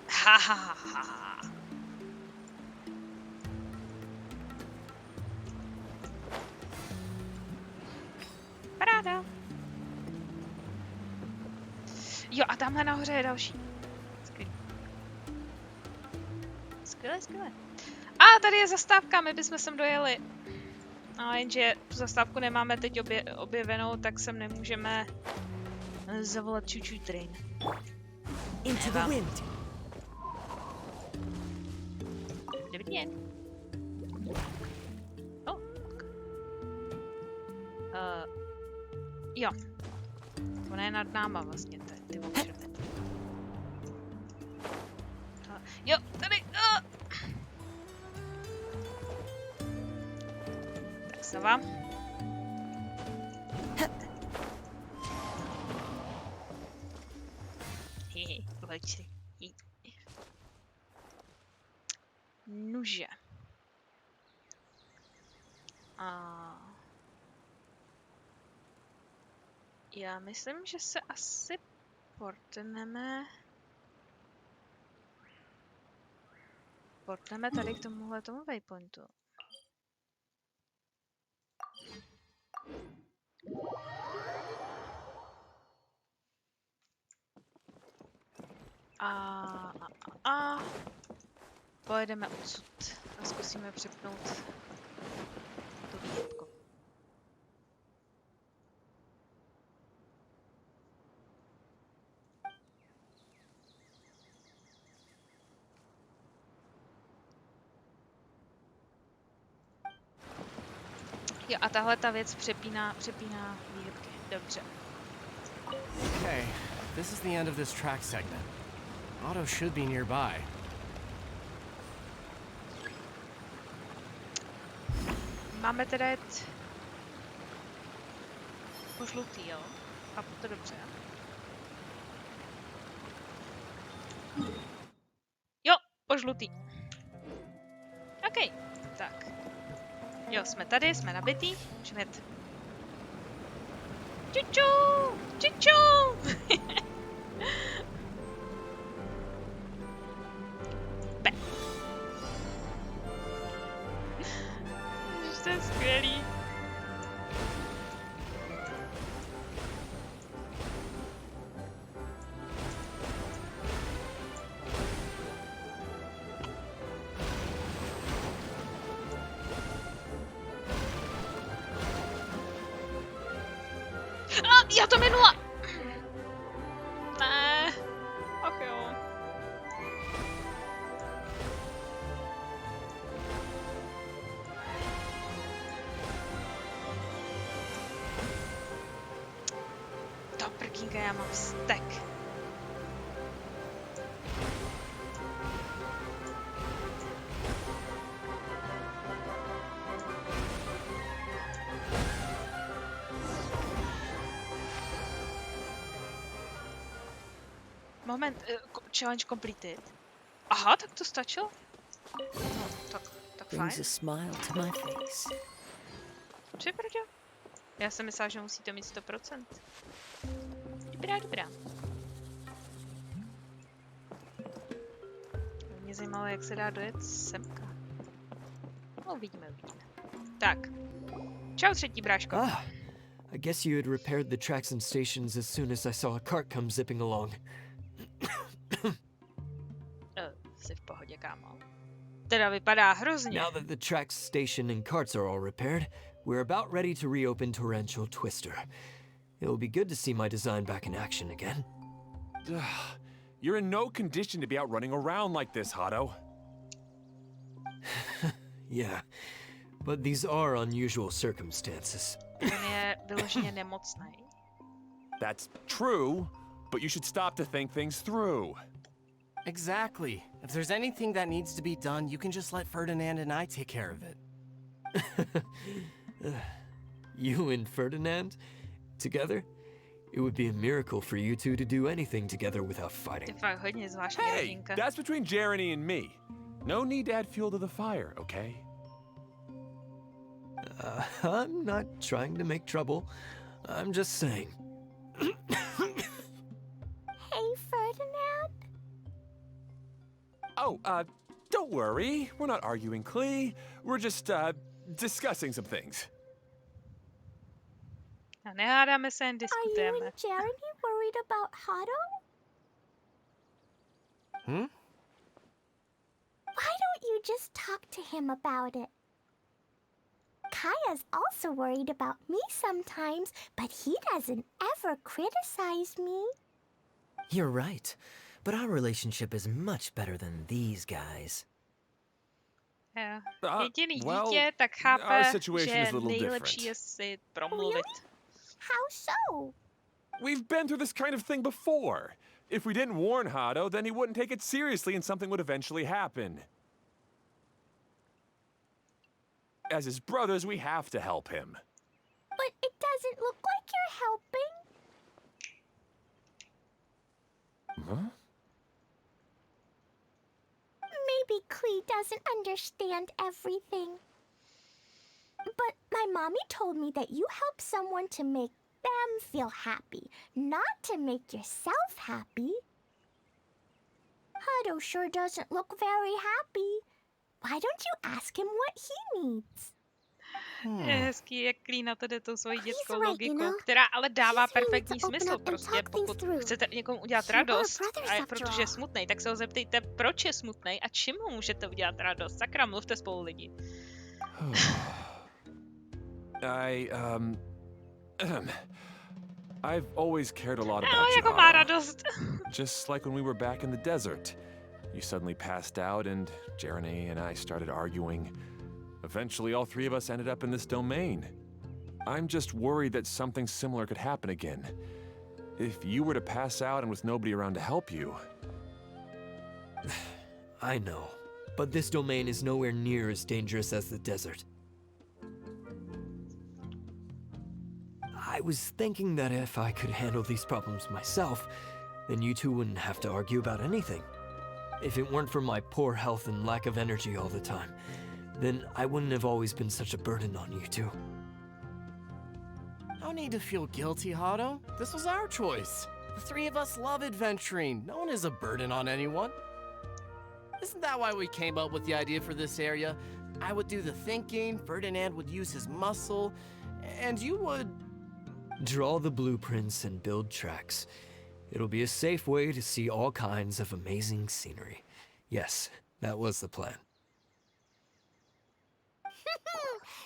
Ha, ha, ha, ha. Paráda. Jo, a tamhle nahoře je další. Skvěle. A tady je zastávka, my bychom sem dojeli. A jenže tu zastávku nemáme teď objevenou, tak sem nemůžeme zavolat čučuj train. Into the wind. Jen. Oh. Jo. Ona je nad náma vlastně, ty očervený. Jo, tady. Tak se vám. Hehe, vlečci. Nuže. Já myslím, že se asi portneme tady k tomu waypointu. Pojedeme odsud a zkusíme přepnout to výjebko. Jo, a tahle ta věc přepíná výhybky. Dobře. Okay, this is the end of this track segment. Otto should be nearby. Máme teda jet po žlutý, jo? A to dobře. Jo, po žlutý. OK, tak. Jo, jsme tady, jsme nabitý. Můžeme jet. Čuču! Čuču! Be. To je skvělý. Já to minula! Ne. Ach jo. To prkínka, já mám vztek. Moment, challenge completed. Aha, tak to stačilo? No, tak fajn. Brings a smile to my face. Připravdu? Já jsem myslela, že musíte mít 100%. Dobrá. Mě zajímalo, jak se dá dojet semka. No, uvidíme. Tak. Čau, třetí bráško. I guess you had repaired the tracks and stations as soon as I saw a cart come zipping along. Jsi v pohodě, kámo. Teda vypadá hrozně. Now that the tracks, station, and carts are all repaired, we're about ready to reopen Torrential Twister. It'll be good to see my design back in action again. You're in no condition to be out running around like this, Hado. Yeah, but these are unusual circumstances. On je vyloženě nemocný. That's true, but you should stop to think things through. Exactly. If there's anything that needs to be done, you can just let Ferdinand and I take care of it. You and Ferdinand? Together? It would be a miracle for you two to do anything together without fighting. Je fakt hodně zvláštní Hey, rodinka. that's between Jeremy and me. No need to add fuel to the fire, okay? I'm not trying to make trouble. I'm just saying. Hey, Ferdinand. Oh, don't worry. We're not arguing, Klee. We're just, discussing some things. A nehádáme se, jen Are you diskutujeme. and Jeremy worried about Hado? Why don't you just talk to him about it? Kaya's also worried about me sometimes, but he doesn't ever criticize me. You're right. But our relationship is much better than these guys. Jediný well, dítě tak our chápe, situation že is a little nejlepší different. je si promluvit. How so? We've been through this kind of thing before. If we didn't warn Hado, then he wouldn't take it seriously and something would eventually happen. As his brothers, we have to help him. But it doesn't look like you're helping. Huh? Maybe Klee doesn't understand everything. But my mommy told me that you help someone to make them feel happy, not to make yourself happy. Hado sure doesn't look very happy. Why don't you ask him what he needs? Je hezký, jak Klee na to jde tou svojí dětskou right, logikou, you know. která ale dává He's willing perfektní to open smysl. up and Prostě talk things pokud through. chcete někomu udělat You are radost, brothers a after protože je all. smutnej, tak se ho zeptejte, proč je smutnej a čím mu můžete udělat radost. Sakra, mluvte spolu lidi. I've always cared a lot No, about you, jako má Hado. radost. Just like when we were back in the desert. You suddenly passed out and Jeremy and I started arguing. Eventually, all three of us ended up in this domain. I'm just worried that something similar could happen again. If you were to pass out and with nobody around to help you... I know, but this domain is nowhere near as dangerous as the desert. I was thinking that if I could handle these problems myself, then you two wouldn't have to argue about anything. If it weren't for my poor health and lack of energy all the time, then I wouldn't have always been such a burden on you two. No need to feel guilty, Hado. This was our choice. The three of us love adventuring. No one is a burden on anyone. Isn't that why we came up with the idea for this area? I would do the thinking, Ferdinand would use his muscle, and you would... Draw the blueprints and build tracks. It'll be a safe way to see all kinds of amazing scenery. Yes, that was the plan.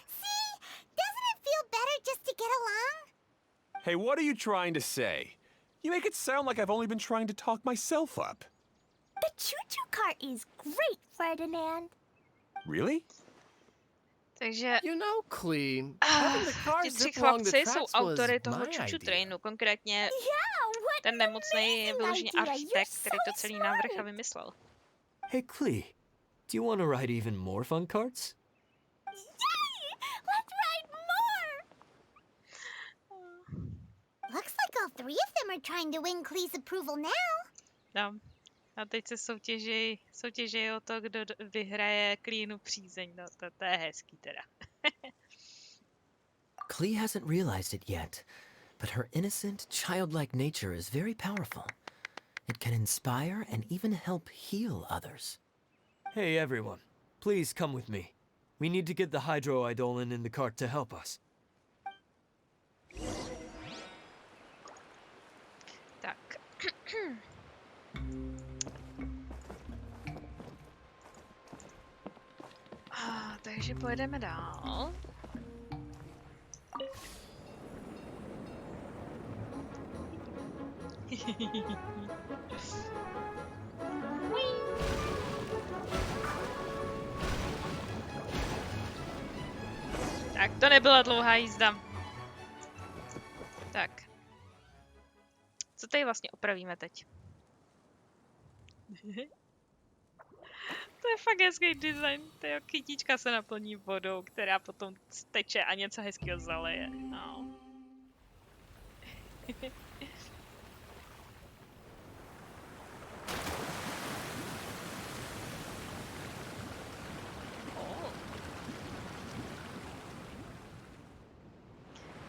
See? Doesn't it feel better just to get along? Hey, what are you trying to say? You make it sound like I've only been trying to talk myself up. The choo-choo cart is great, Ferdinand. Really? Takže You know, Klee, having the ti car tři zip along the chlapci jsou tracks was autory toho my čuču idea. trainu, konkrétně Yeah, what ten an nemocnej je amazing vyloženě idea. You're architekt, so který to celý návrh a smart. vymyslel. Hey, Klee, do you want to ride even more fun carts? Yay! Let's ride more! Looks like all three of them are trying to win Klee's approval now. No. A teď se soutěží o to, kdo vyhraje Kleenu přízeň. No, to je hezký teda. Klee hasn't realized it yet, but her innocent, childlike nature is very powerful. It can inspire and even help heal others. Hey, everyone. Please come with me. We need to get the hydroidolin in the cart to help us. Tak. Takže pojedeme dál. Tak, to nebyla dlouhá jízda. Tak. Co tady vlastně opravíme teď? To je fakt hezký design. Tato kytička se naplní vodou, která potom steče a něco hezkého zaleje. No. Oh.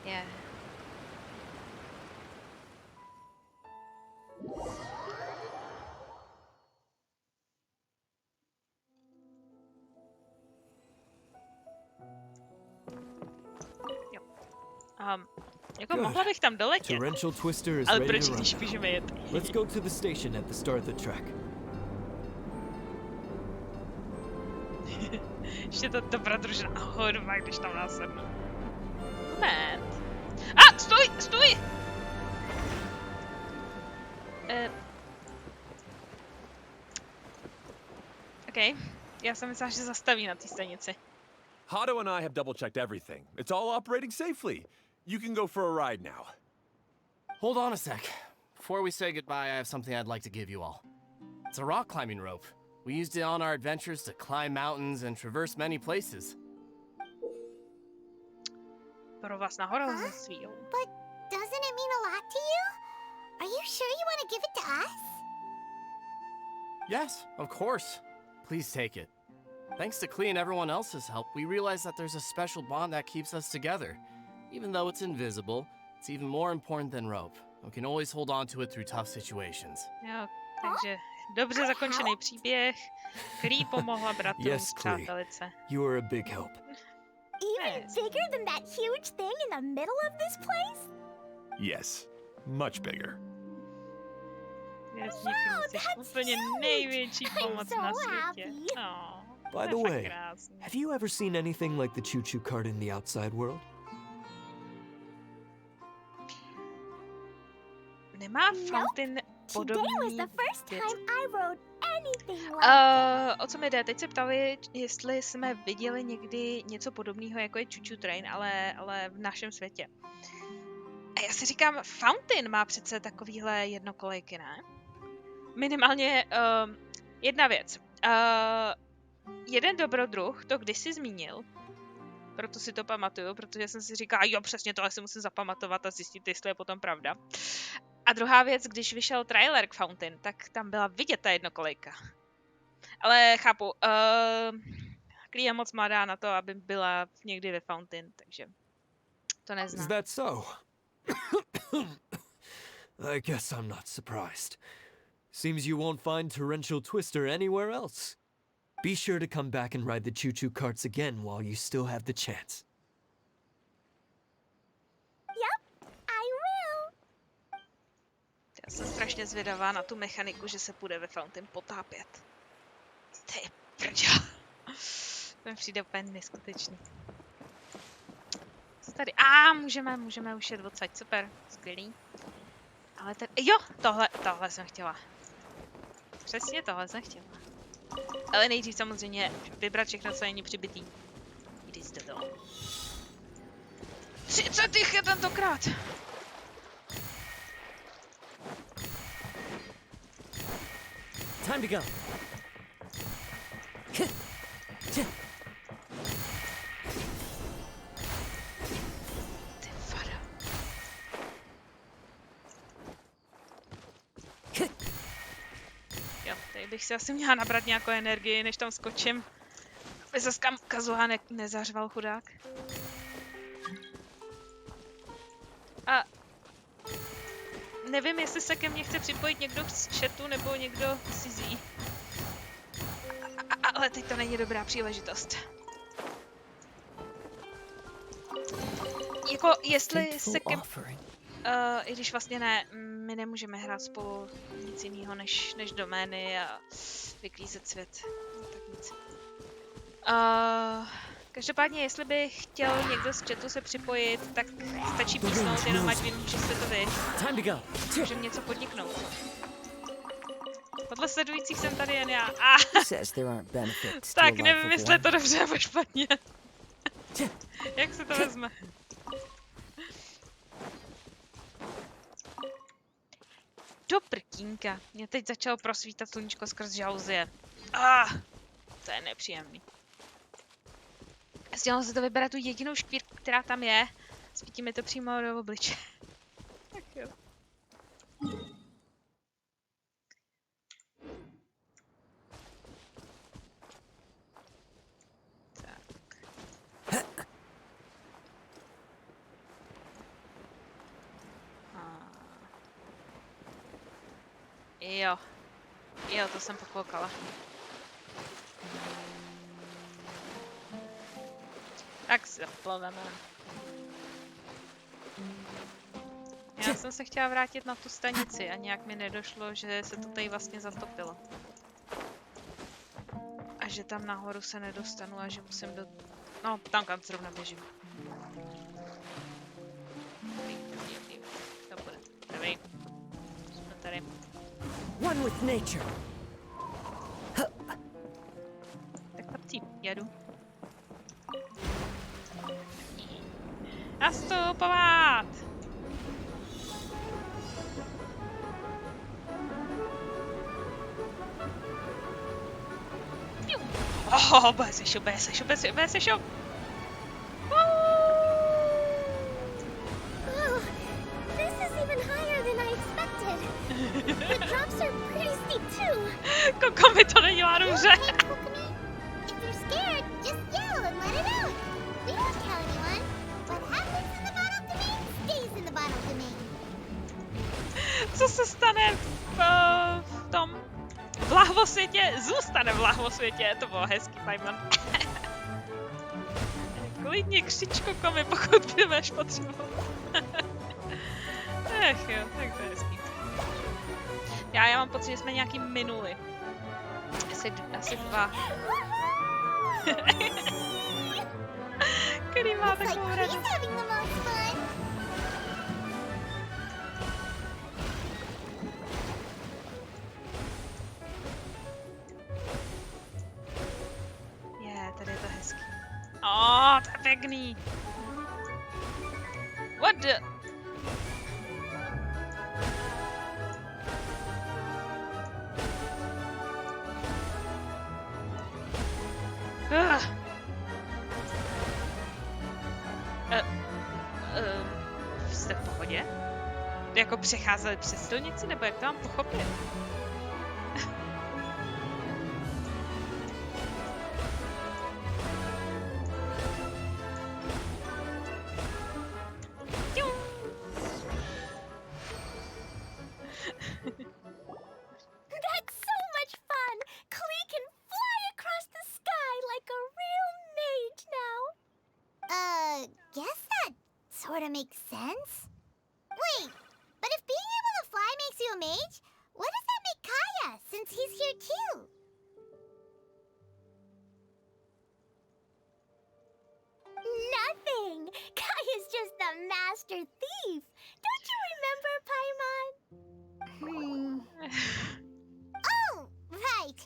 Yeah. Jako mohla bych tam doletět, Torrential Twister is ale ready proč to run. když můžeme jet? Let's go to the station at the start of the track. Ještě to dobrodružná hudba, když tam nasednu. Moment. A, stůj, stůj! OK, Já jsem myslela, že zastaví na té stanici. Hado and I have double-checked everything. It's all operating safely. You can go for a ride now. Hold on a sec. Before we say goodbye, I have something I'd like to give you all. It's a rock climbing rope. We used it on our adventures to climb mountains and traverse many places. Pro vás nahoru jo. But doesn't it mean a lot to you? Are you sure you want to give it to us? Yes, of course. Please take it. Thanks to Klee and everyone else's help, we realized that there's a special bond that keeps us together. Even though it's invisible, it's even more important than rope. We can always hold on to it through tough situations. Jo, takže dobře zakončený příběh. Klee pomohla bratrům Yes, Klee. přátelice. You are a big help. Even bigger than that huge thing in the middle of this place? Yes, much bigger. Jasně, Klee, jsi úplně největší pomoc na světě. Oh, By the way, have you ever seen anything like the choo-choo cart in the outside world? Nemá Fountain Today was podobný the first věc? time I rode anything like that. O co mi jde? Teď se ptali, jestli jsme viděli někdy něco podobného, jako je Choo-Choo Train, ale v našem světě. A já si říkám, Fountain má přece takovýhle jednokolejky, ne? Minimálně jedna věc. Jeden dobrodruh to kdysi zmínil, proto si to pamatuju, protože jsem si říkala, jo, přesně tohle si musím zapamatovat a zjistit, jestli je potom pravda. A druhá věc, když vyšel trailer k Fountain, tak tam byla vidět ta jednokolejka. Ale chápu, Klee je moc mladá na to, aby byla někdy ve Fountain, takže to Is neznám. that so? I guess I'm not surprised. Seems you won't find Torrential Twister anywhere else. Be sure to come back and ride the choo-choo carts again while you still have the chance. Yep, I will. Já jsem strašně zvědavá na tu mechaniku, že se půjde ve Fountain potápět. Ty prďa. To mi přijde úplně neskutečný. Co tady? Můžeme už jet odsaď, super, skvělý. Ale ten, jo, tohle jsem chtěla. Přesně tohle jsem chtěla. Ale nejdřív samozřejmě vybrat všechno, co není přibitý. Jdi zde dolů. 30 jich je tentokrát! Time to go. Ty vado. Jo, tady bych si asi měla nabrat nějakou energii, než tam skočím. Aby se Kazuha nezařval chudák. A nevím, jestli se ke mně chce připojit někdo z chatu nebo někdo cizí. Ale teď to není dobrá příležitost. Jako, jestli se ke... I když vlastně ne, my nemůžeme hrát spolu nic jiného než domény a vyklízet svět. No, tak nic. Každopádně, jestli by chtěl někdo z chatu se připojit, tak stačí písnout, jenom ať vím, že jste to vy. Můžeme něco podniknout. Podle sledujících jsem tady jen já. Tak nevím, jestli je to dobře nebo špatně. Jak se to vezme? Do prkínka. Mě teď začalo prosvítat sluníčko skrz žaluzie. To je nepříjemný. Stělo se to vybrat tu jedinou škvírku, která tam je. Svítí mi to přímo do obliče. Tak jo. Jo, to jsem pokoukala. Tak si zaplaveme. Já jsem se chtěla vrátit na tu stanici a nějak mi nedošlo, že se to tady vlastně zatopilo. A že tam nahoru se nedostanu a že musím do... No, tam kam zrovna běžím. To bude. Dobrý. Jsme tady. One with nature. Tak Jedu. Nastupovat! Oh, bude se šup. Oh, this is even higher than I expected. The drops are pretty steep too. Koko mi to nedělá dobře. Hey, Kokomi, if you're scared, just yell and let it out. We won't tell anyone. What happens in the bottle domain stays in the bottle domain. Co se stane v tom v lahvosvětě, zůstane v lahvosvětě. To bylo hezký, Paimon. Klidně křič, Kokomi, pokud budeš potřebovat. Ech jo, tak to je hezký. Já mám pocit, že jsme nějaký minuli. Asi 2. Který má takovou radost. Tady je to hezký. To je pěkný. What the... Jste v pohodě? Jako přecházeli přes silnici, nebo jak to mám pochopit? Makes sense? Wait, but if being able to fly makes you a mage, what does that make Kaya, since he's here too? Nothing! Kaya's just a master thief! Don't you remember, Paimon? Oh, right!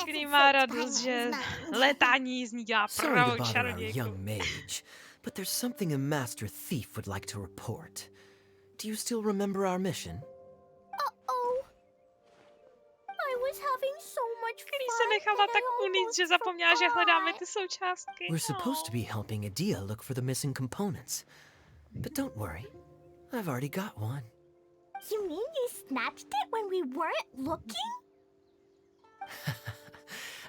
Který má radost, že letání z ní dělá pravou čarodějku. Young mage. But there's something a master thief would like to report. Do you still remember our mission? Uh-oh. I was having so much fun. Se nechala tak unít, že zapomněla, že hledáme ty součástky. We're supposed to be helping Adia look for the missing components. But don't worry. I've already got one. You mean you snatched it when we weren't looking?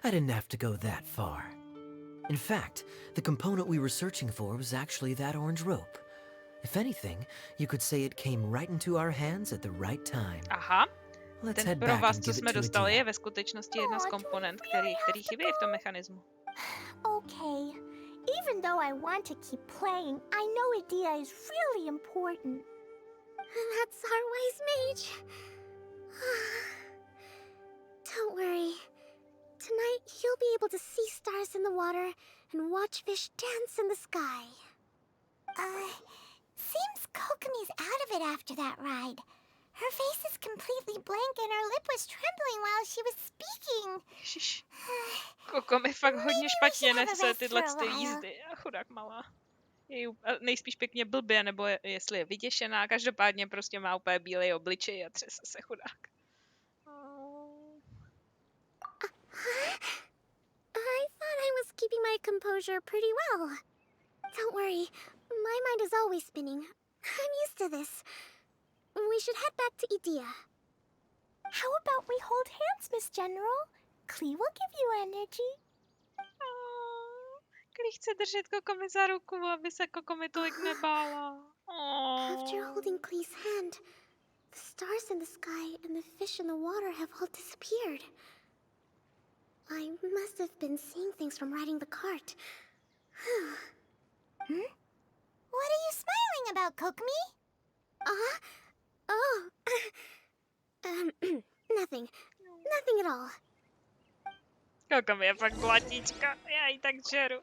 I didn't have to go that far. In fact, the component we were searching for was actually that orange rope. If anything, you could say it came right into our hands at the right time. Aha. Let's Ten head back provaz, and co give it jsme to dostali, Adia. je ve skutečnosti jedna z komponent, který chybí v tom mechanismu. Okay. Even though I want to keep playing, I know Adia is really important. That's our wise mage. Don't worry. Tonight, you'll be able to see stars in the water and watch fish dance in the sky. Seems Kokomi's out of it after that ride. Her face is completely blank and her lip was trembling while she was speaking. Ježiš. Kokomi fakt hodně špatně nese tyhle jízdy. Chudák malá. Je nejspíš pěkně blbě, nebo jestli je vyděšená. Každopádně prostě má úplně bílej obličej a třese se chudák. I thought I was keeping my composure pretty well. Don't worry, my mind is always spinning. I'm used to this. We should head back to Adia. How about we hold hands, Miss General? Klee will give you energy. Klee chce držet Kokomi za ruku, aby se Kokomi tolik nebála. After holding Klee's hand, the stars in the sky and the fish in the water have all disappeared. I must have been seeing things from riding the cart. What are you smiling about, Kokomi? Nothing. Nothing at all. Kokomi je fakt blatíčka, já ji tak žeru.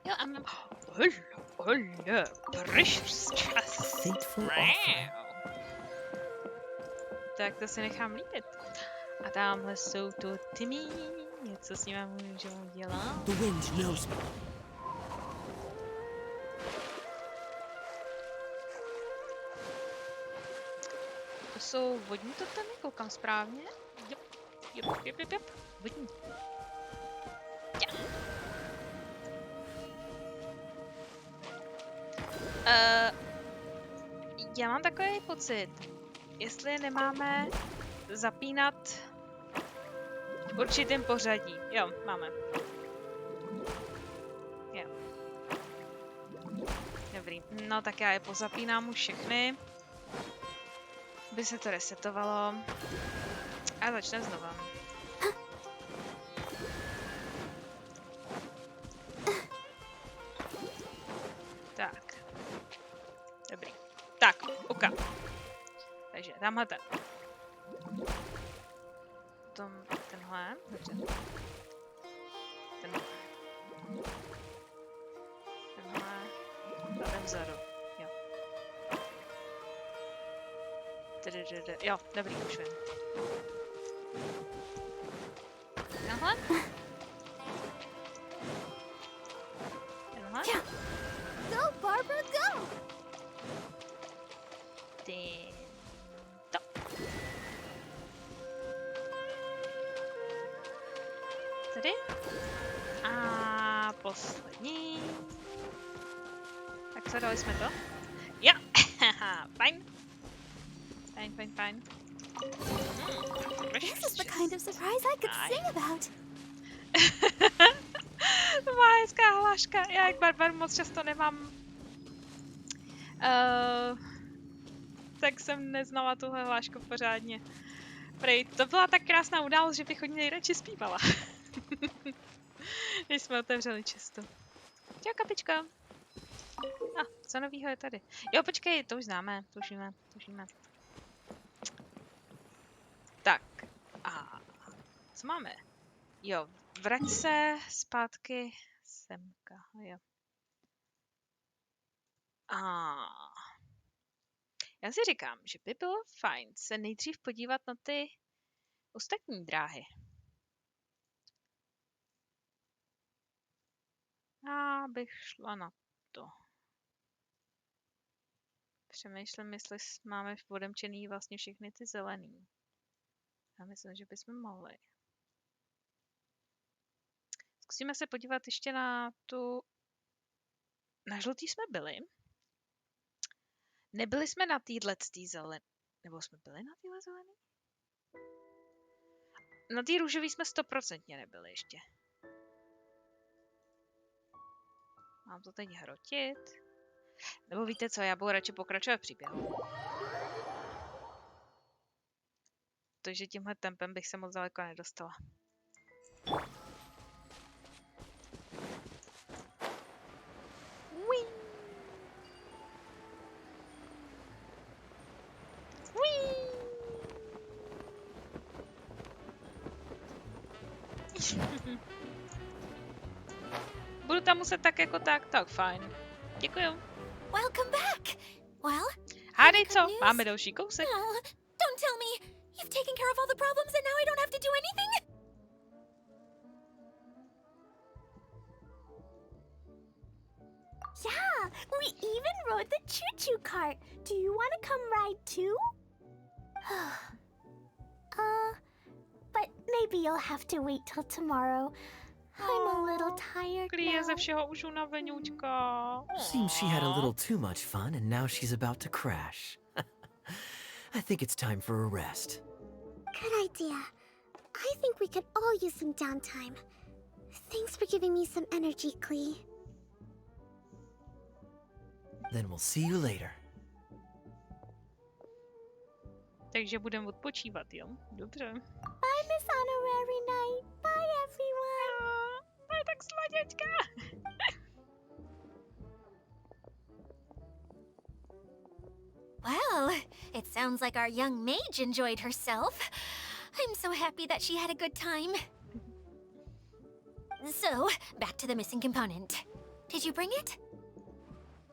Jo, a mám... Hola, precious čas. Tak to si nechám líbit. A tamhle jsou to Timmy. Něco s nimi můžeme dělat. The wind knows me. To jsou vodní totemy, koukám správně. Jop. Vodní. Já mám takový pocit, jestli nemáme zapínat v určitém pořadí. Jo, máme. Jo. Dobrý. No tak já je pozapínám už všechny. By se to resetovalo. A začneme znova. Tak. Dobrý. Tak, oka. Takže tamhle ten. Tenhle. Dobře. Tenhle. A ten vzadu. Jo. Jo, dobrý, už vím. Tenhle. Tenhle. Go, Barbara, go! Tento. Tady. A poslední. Tak co, dali jsme to? Jo! Fajn. Fajn. This is the kind of surprise I could sing about. To má hezká hláška. Já jak barbar moc často nemám. Tak jsem neznala tuhle hlášku pořádně. Prej, to byla tak krásná událost, že bych od ní nejradši zpívala. Když jsme otevřeli često. Čau, kapička. Co novýho je tady? Jo, počkej, to už známe, tušíme. Tak, a co máme? Jo, vrať se zpátky semka, jo. Já si říkám, že by bylo fajn se nejdřív podívat na ty ostatní dráhy. Já bych šla na to. Přemýšlím, jestli máme odemčený vlastně všechny ty zelený. Já myslím, že bychom mohli. Zkusíme se podívat ještě na tu... Na žlutý jsme byli. Nebyli jsme na této zelený. Nebo jsme byli na téhle zelený? Na té růžový jsme 100% nebyli ještě. Mám to teď hrotit? Nebo víte co, já budu radši pokračovat v příběhu. Takže tímhle tempem bych se moc daleko nedostala. Budu tam muset tak jako tak fajn. Děkuju. Welcome back. Well, hádej co, máme další kousek. no, don't tell me. You've taken care of all the problems and now I don't have to do anything? Yeah, we even rode the choo-choo cart. Do you want to come ride too? But maybe you'll have to wait till tomorrow. I'm a little tired Klíje ze now. všeho už unaveňučka. Seems she had a little too much fun and now she's about to crash. I think it's time for a rest. Good idea. I think we could all use some downtime. Thanks for giving me some energy, Klee. Then we'll see you later. Takže budeme odpočívat, jo? Dobře. Bye, Miss Honorary Knight. Bye, everyone. To je tak sladěčka. Well, it sounds like our young mage enjoyed herself. I'm so happy that she had a good time. So, back to the missing component. Did you bring it?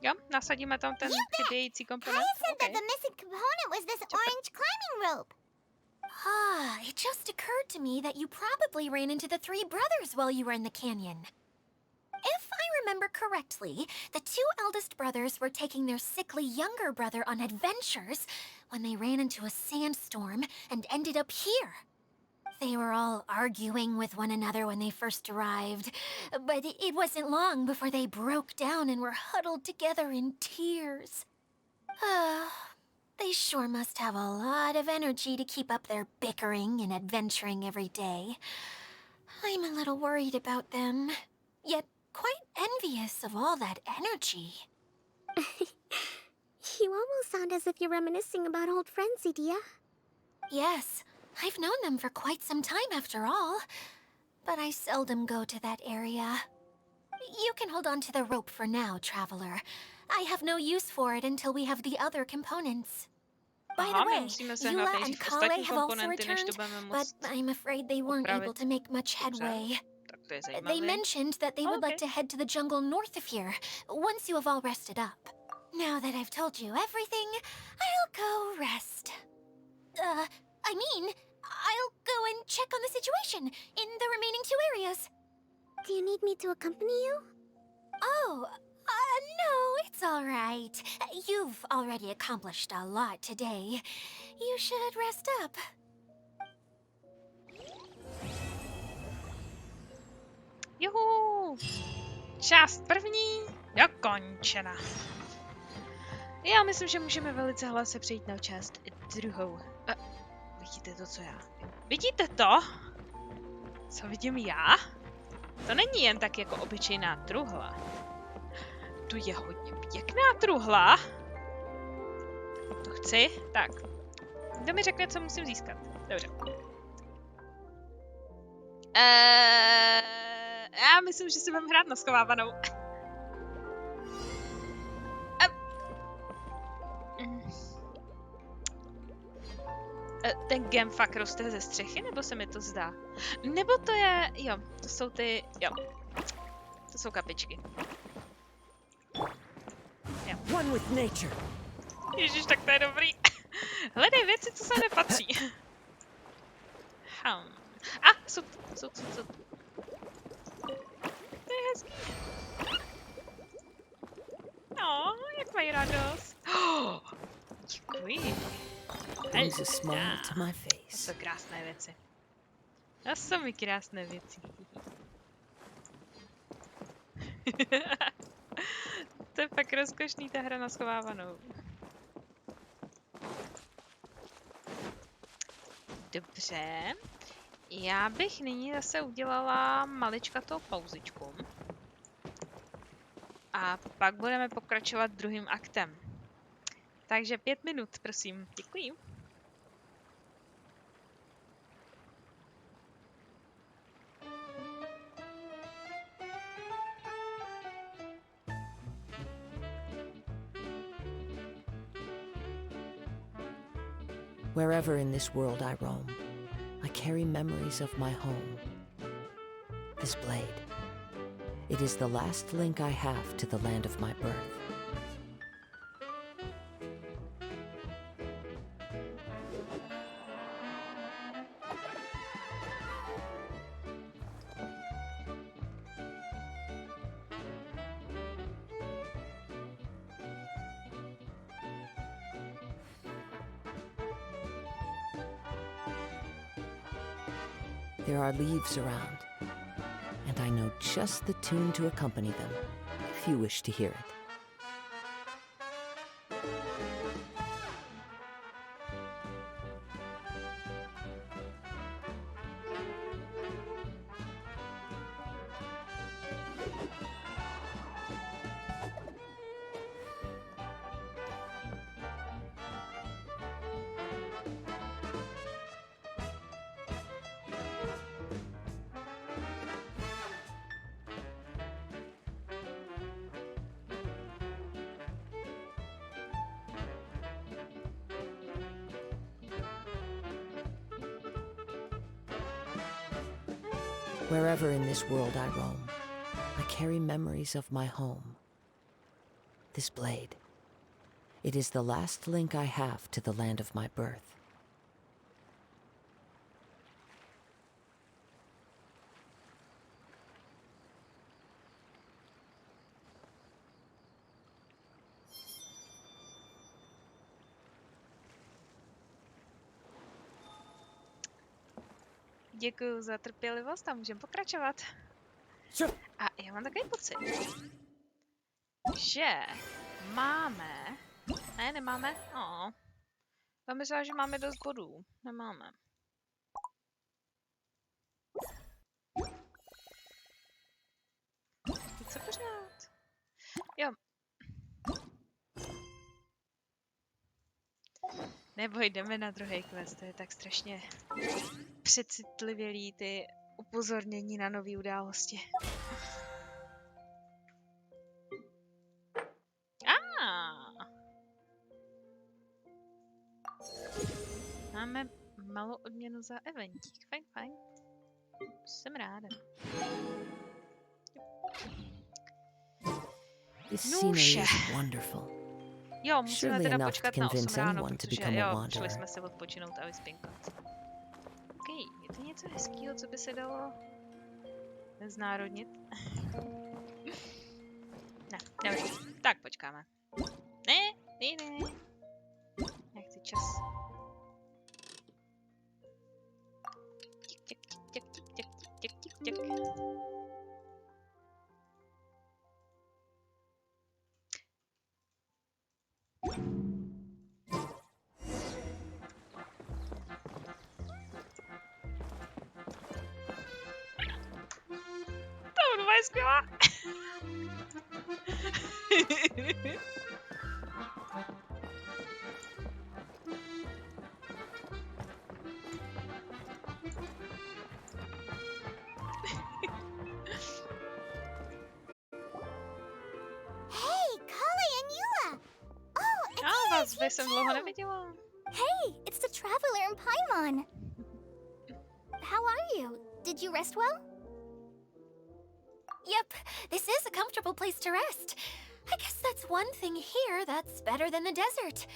Jo, nasadíme tam ten chybějící komponent. Kaya said that the missing component was this orange climbing rope. It just occurred to me that you probably ran into the three brothers while you were in the canyon. If I remember correctly, the two eldest brothers were taking their sickly younger brother on adventures when they ran into a sandstorm and ended up here. They were all arguing with one another when they first arrived, but it wasn't long before they broke down and were huddled together in tears. They sure must have a lot of energy to keep up their bickering and adventuring every day. I'm a little worried about them, yet quite envious of all that energy. You almost sound as if you're reminiscing about old friends, Idia. Yes, I've known them for quite some time after all, but I seldom go to that area. You can hold on to the rope for now, Traveler. I have no use for it until we have the other components. By the way, Eula and Kale have also returned, but I'm afraid they weren't able to make much headway. They mentioned that they would like to head to the jungle north of here, once you have all rested up. Now that I've told you everything, I'll go rest. I'll go and check on the situation in the remaining two areas. Do you need me to accompany you? Oh, no, it's all right. You've already accomplished a lot today. You should rest up. Juhu! Část první dokončena. Já myslím, že můžeme velice hlasně přejít na část druhou. Vidíte to, co já? Vidíte to? Co vidím já? To není jen tak jako obyčejná truhla. Tu je hodně pěkná truhla. To chci. Tak. Kdo mi řekne, co musím získat? Dobře. Já myslím, že si budeme hrát na schovávanou. Ten gem fakt roste ze střechy, nebo se mi to zdá? Nebo to je, jo, to jsou ty, jo. To jsou kapičky. Jo. One with nature. Ježiš, tak to je dobrý. Hledej věci, co se nepatří. Jsou. To je hezký. No, jak mají radost. Děkuji. Brings a smile to my face. To jsou krásné věci. To jsou mi krásné věci. To je fakt rozkošný, ta hra na schovávanou. Dobře. Já bych nyní zase udělala maličkatou pauzičku. A pak budeme pokračovat druhým aktem. Takže 5 minut, prosím. Děkuji. Wherever in this world I roam, I carry memories of my home. This blade, it is the last link I have to the land of my birth. There are leaves around, and I know just the tune to accompany them, if you wish to hear it. Wherever in this world I roam, I carry memories of my home. This blade, it is the last link I have to the land of my birth. Děkuju za trpělivost a můžeme pokračovat. A já mám takový pocit, že máme... Ne, nemáme? Já myslím, že máme dost bodů. Nemáme. Teď se pořád. Jo. Nebo jdeme na druhý quest, to je tak strašně přecitlivělý ty upozornění na nové události. Máme malou odměnu za eventík. Fajn, fajn. Jsem ráda. This scenery is wonderful. Jo, musíme Surely teda enough počkat to na 8 convince ráno, anyone to protože become a jo, wanderer. šli jsme si odpočinout a vyspinkat. OK, je to něco hezkýho, co by se dalo znárodnit? Ne, nevím. Tak počkáme. Ne. Já chci čas. Tik. To bude skvělá. Vás jsem dlouho neviděla. Hey, it's the traveler in Paimon. How are you? Did you rest well? Yep, this is a comfortable place to rest. I guess that's one thing here that's better than the desert.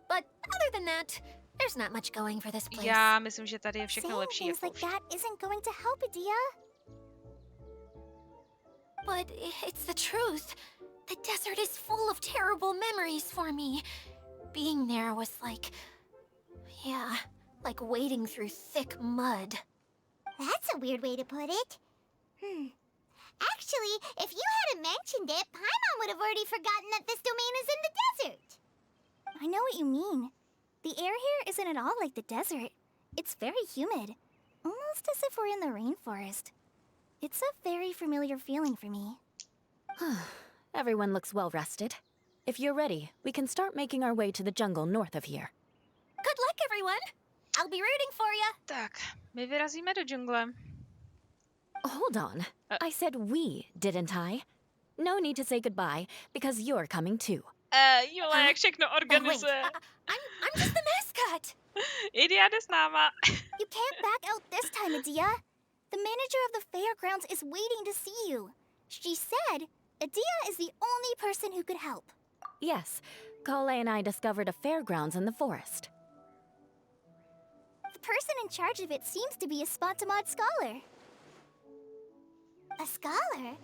But other than that, there's not much going for this place. Já myslím, že tady je všechno Saying lepší. things like that isn't going to help, Adia. But it's the truth. The desert is full of terrible memories for me. Being there was like... yeah, like wading through thick mud. That's a weird way to put it. Actually, if you hadn't mentioned it, Paimon would have already forgotten that this domain is in the desert. I know what you mean. The air here isn't at all like the desert. It's very humid. Almost as if we're in the rainforest. It's a very familiar feeling for me. Everyone looks well rested. If you're ready, we can start making our way to the jungle north of here. Good luck, everyone! I'll be rooting for you! Tak, my vyrazíme do džungle. Hold on. I said we, didn't I? No need to say goodbye, because you're coming too. Jule, jak všechno organizuje. I'm just the mascot! Idia jde s náma. You can't back out this time, Adia. The manager of the fairgrounds is waiting to see you. She said Adia is the only person who could help. Yes, Kale and I discovered a fairgrounds in the forest. The person in charge of it seems to be a Spontamod scholar. A scholar?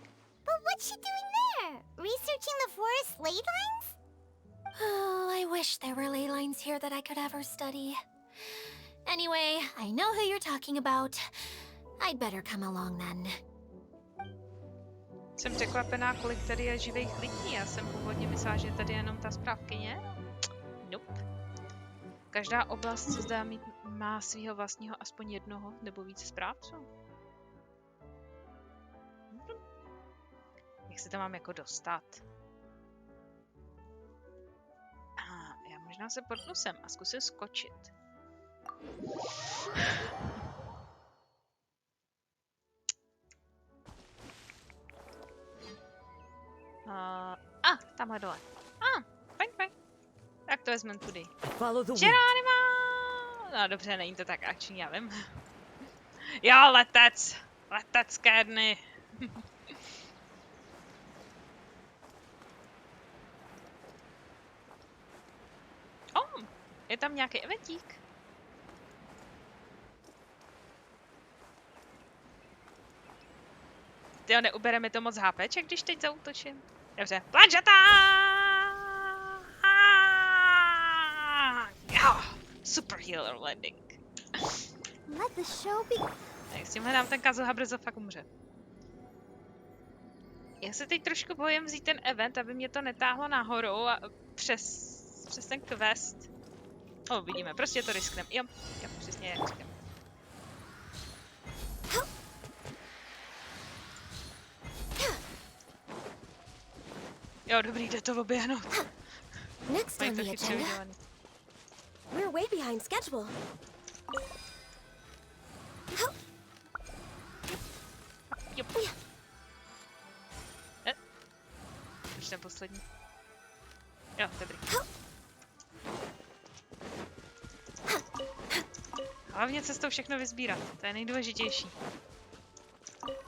But what's she doing there? Researching the forest ley lines? Oh, I wish there were ley lines here that I could ever study. Anyway, I know who you're talking about. I'd better come along then. Jsem překvapená, kolik tady je živých lidí. Já jsem původně myslela, že tady je jenom ta správkyně. Nope. Každá oblast se zdá mít, má svého vlastního aspoň jednoho nebo více správců. Jak se tam mám jako dostat? Já možná se portnu sem a zkusím skočit. Tamhle dole. Fajn. Tak to vezmeme tudy. Geronimo! No dobře, není to tak akční, já vím. Jo, letec! Letecké dny! Je tam nějaký eventík? Tyjo, neubere mi to moc HPček, když teď zaútočím. Dobře, planžata! Super healer landing. Let the show be... Tak s tímhle nám ten Kazuha brzo fakt umře. Já se teď trošku bojím vzít ten event, aby mě to netáhlo nahoru a přes ten quest. Vidíme, prostě to risknem. Jo, přesně jak říkám. Jo, dobrý, jde to oběhnout. Next on the agenda. We're way behind schedule. Už ten poslední. Jo, dobrý. Hlavně cestou všechno vysbírat, to je nejdůležitější.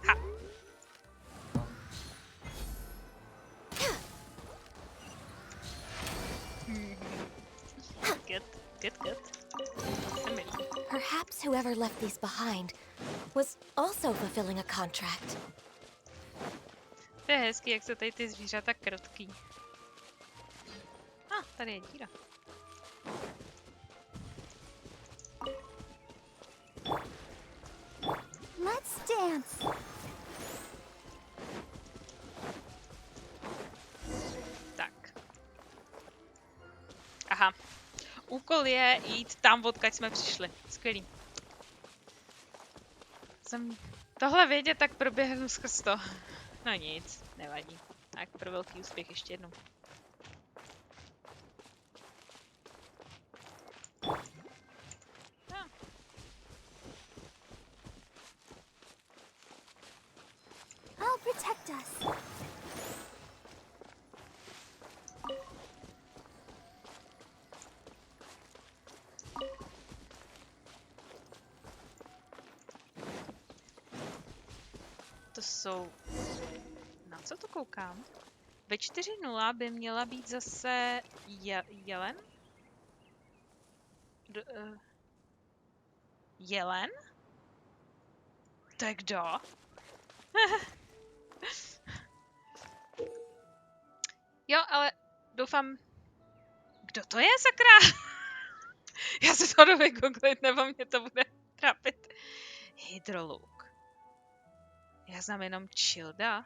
Ha! Good. Perhaps whoever left these behind was also fulfilling a contract. To je hezký, jak se tady ty zvířata krotký. Tady je díra. Let's dance. Tak. Aha. Úkol je jít tam, odkud jsme přišli. Skvělý. Jsem tohle vědět, tak proběhnu skrz to. No nic, nevadí. Tak pro velký úspěch ještě jednou. I'll protect us. To jsou... Na co to koukám? Ve 4.0 by měla být zase jelen? Jelen? To je kdo? Jo, ale doufám... Kdo to je, sakra? Já se to jdu vygooglit, nebo mě to bude trápit. Hydroluk. Já znám jenom Childa.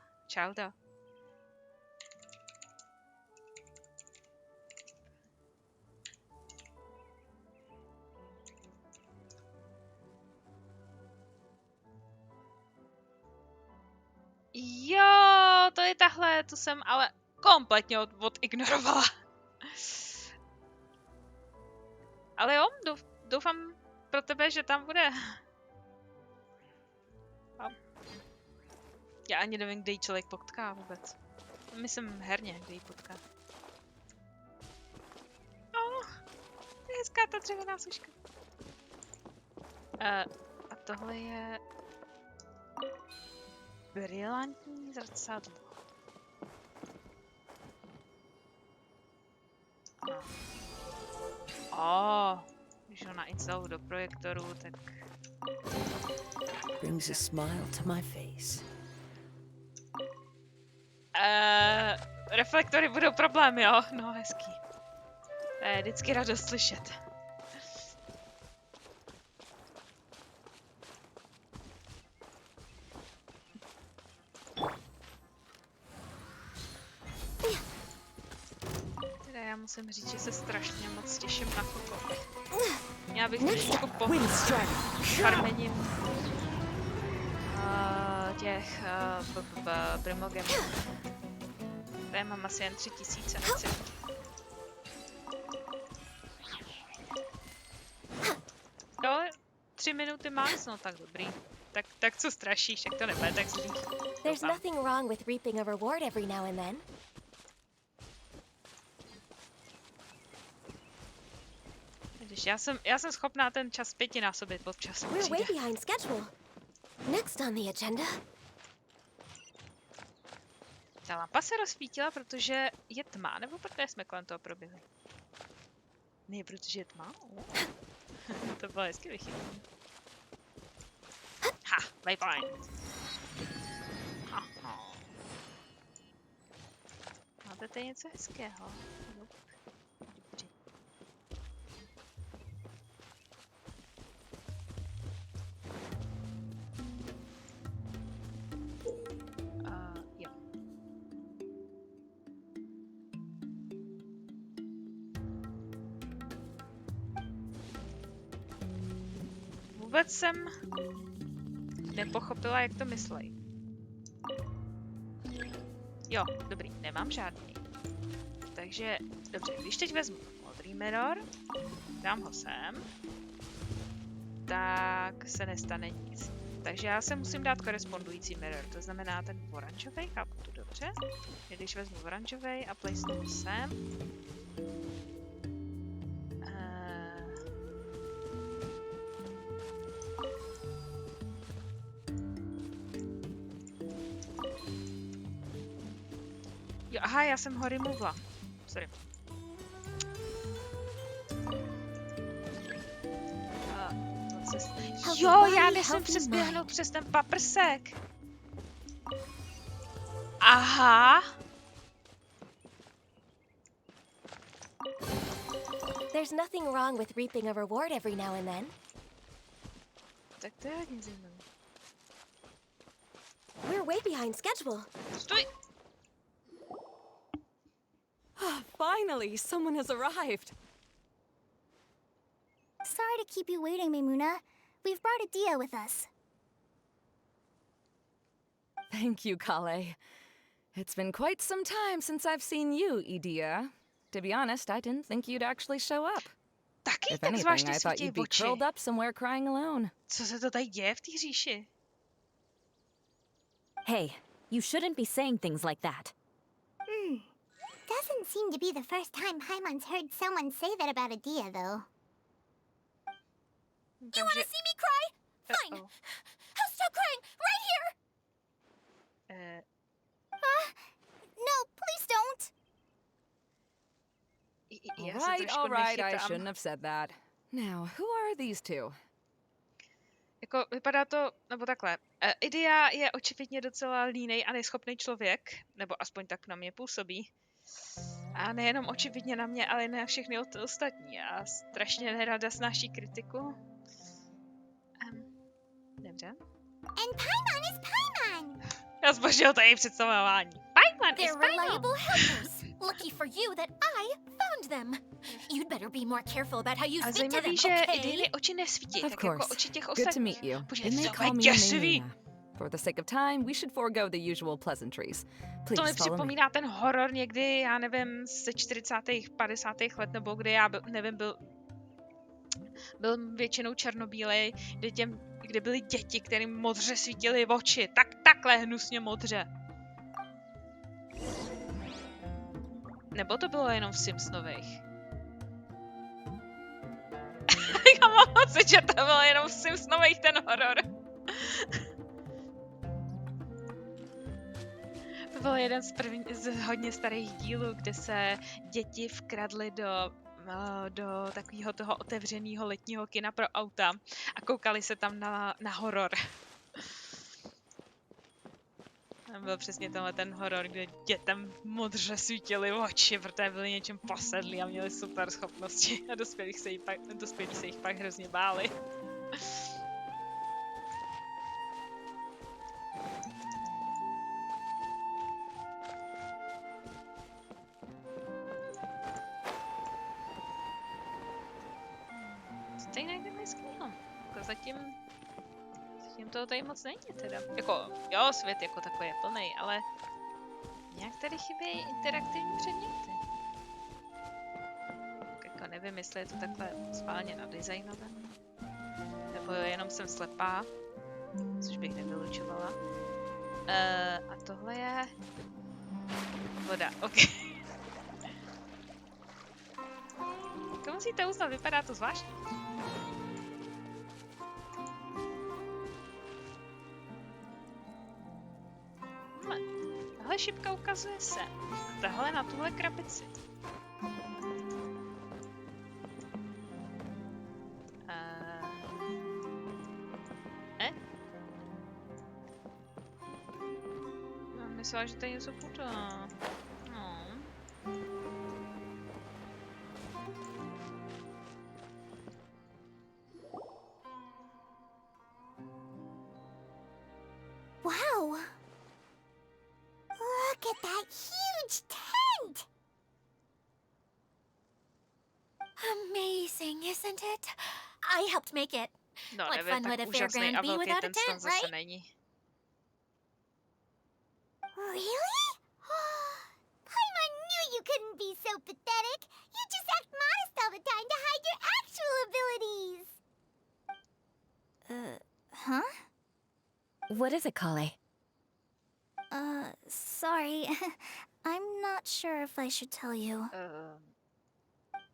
Jo, to je tahle, tu jsem ale kompletně odignorovala. Ale jo, doufám pro tebe, že tam bude. Já ani nevím, kde jí člověk potká vůbec. Myslím herně, kde jí potká. To je hezká ta dřevěná soška. A tohle je... Brilantní zrcadlo. Když ho nainstaluju do projektoru, tak... Brings a smile to my face. Reflektory budou problém, jo? No, hezký. To je vždycky radost slyšet. Teda já musím říct, že se strašně moc těším na Koko. Já bych trošičku po farmením těch primogemů. Tady mám asi jen 3000, nechci. Jo, 3 minuty max, no tak dobrý. Tak co strašíš, jak to nebude tak zlý. There's nothing wrong with reaping a reward every now and then. Když já jsem schopná ten čas 5násobit občas. We're way behind schedule. Next on the agenda. Ta lampa se rozsvítila, protože je tma, nebo protože jsme kolem toho proběhli? Ne, protože je tma? To bylo hezky vychytné. Ha, waypoint. Máte tady něco hezkého? Dobře. vůbec jsem nepochopila, jak to myslej. Jo, dobrý, nemám žádný. Takže, dobře, když teď vezmu modrý mirror, dám ho sem, tak se nestane nic. Takže já se musím dát korespondující mirror, to znamená ten oranžový, chápu to dobře. Když vezmu oranžový a placenu ho sem, jo, aha, já jsem ho removela. Sorry. Jo, já nesmím přesběhnout přes ten paprsek. Aha. There's nothing wrong with reaping a reward every now and then. Tak to je hodně zajímavé. We're way behind schedule. Stoj. Finally, someone has arrived. Sorry to keep you waiting, Maimuna. We've brought Adia with us. Thank you, Kale. It's been quite some time since I've seen you, Idia. To be honest, I didn't think you'd actually show up. Taky If tak anything, zvláštně I thought svítí you'd be oči. curled up somewhere crying alone. Co se to tady děje v té říši? Hey, you shouldn't be saying things like that. Doesn't seem to be the first time Paimon's heard someone say that about Adia, though. You want to see me cry? Fine. I'll stop crying right here. No, please don't. All right, I shouldn't have said that. Now, who are these two? Jako vypadá to, nebo takhle. Idia je očividně docela línej a neschopný člověk, nebo aspoň tak na mě působí. A nejenom očividně na mě, ale na všechny ostatní. A strašně nerada snáší kritiku. Dobře. And Paimon is Paimon! Já zbožil to její představování. Paimon is They're Paimon! reliable helpers. Lucky for you that I found them. You'd better be more careful about how you A speak to them, zajímavý, že okay? Idiny oči nesvítí, Of tak jako course. oči těch Good to ostatních. meet you. Bože, You may to call je me děsivý. Maimuna. For the sake of time, we should forego the usual pleasantries. To mi Please follow me. připomíná ten horor někdy, já nevím, ze 40. 50. let, nebo kde já nevím, byl většinou černobílej, kde byly děti, kterým modře svítily oči. Takhle hnusně modře. Nebo to bylo jenom v Simpsonových? Já mám pocit, že to bylo jenom v Simpsonových ten horor. To byl jeden z hodně starých dílů, kde se děti vkradly do takového toho otevřeného letního kina pro auta a koukali se tam na horor. Byl přesně tenhle ten horor, kde dětem modře svítily oči, protože byli něčem posedlí a měli super schopnosti a dospělí se jich pak hrozně báli. Co tady najdeme hezkýho? Jako zatím toho tady moc není teda. Jako, jo, svět jako takový je plný, ale nějak tady chybějí interaktivní předměty. Jako nevím, jestli je to takhle schválně nadizajnované. Nebo jenom jsem slepá, což bych nevylučovala. A tohle je voda, ok. Jako musíte uznat, vypadá to zvláštně. Tahle šipka ukazuje se. A tahle na tuhle krabici. Já myslela, že tady něco putá. No. Wow! Look at that huge tent! Amazing, isn't it? I helped make it. No, What nevím, fun tak would a úžasný fairground a be velký without a ten stan tent, zase right? není. Really? Paimon knew you couldn't be so pathetic. You just act modest all the time to hide your actual abilities. Huh? What is it, Kale? Sorry. I'm not sure if I should tell you.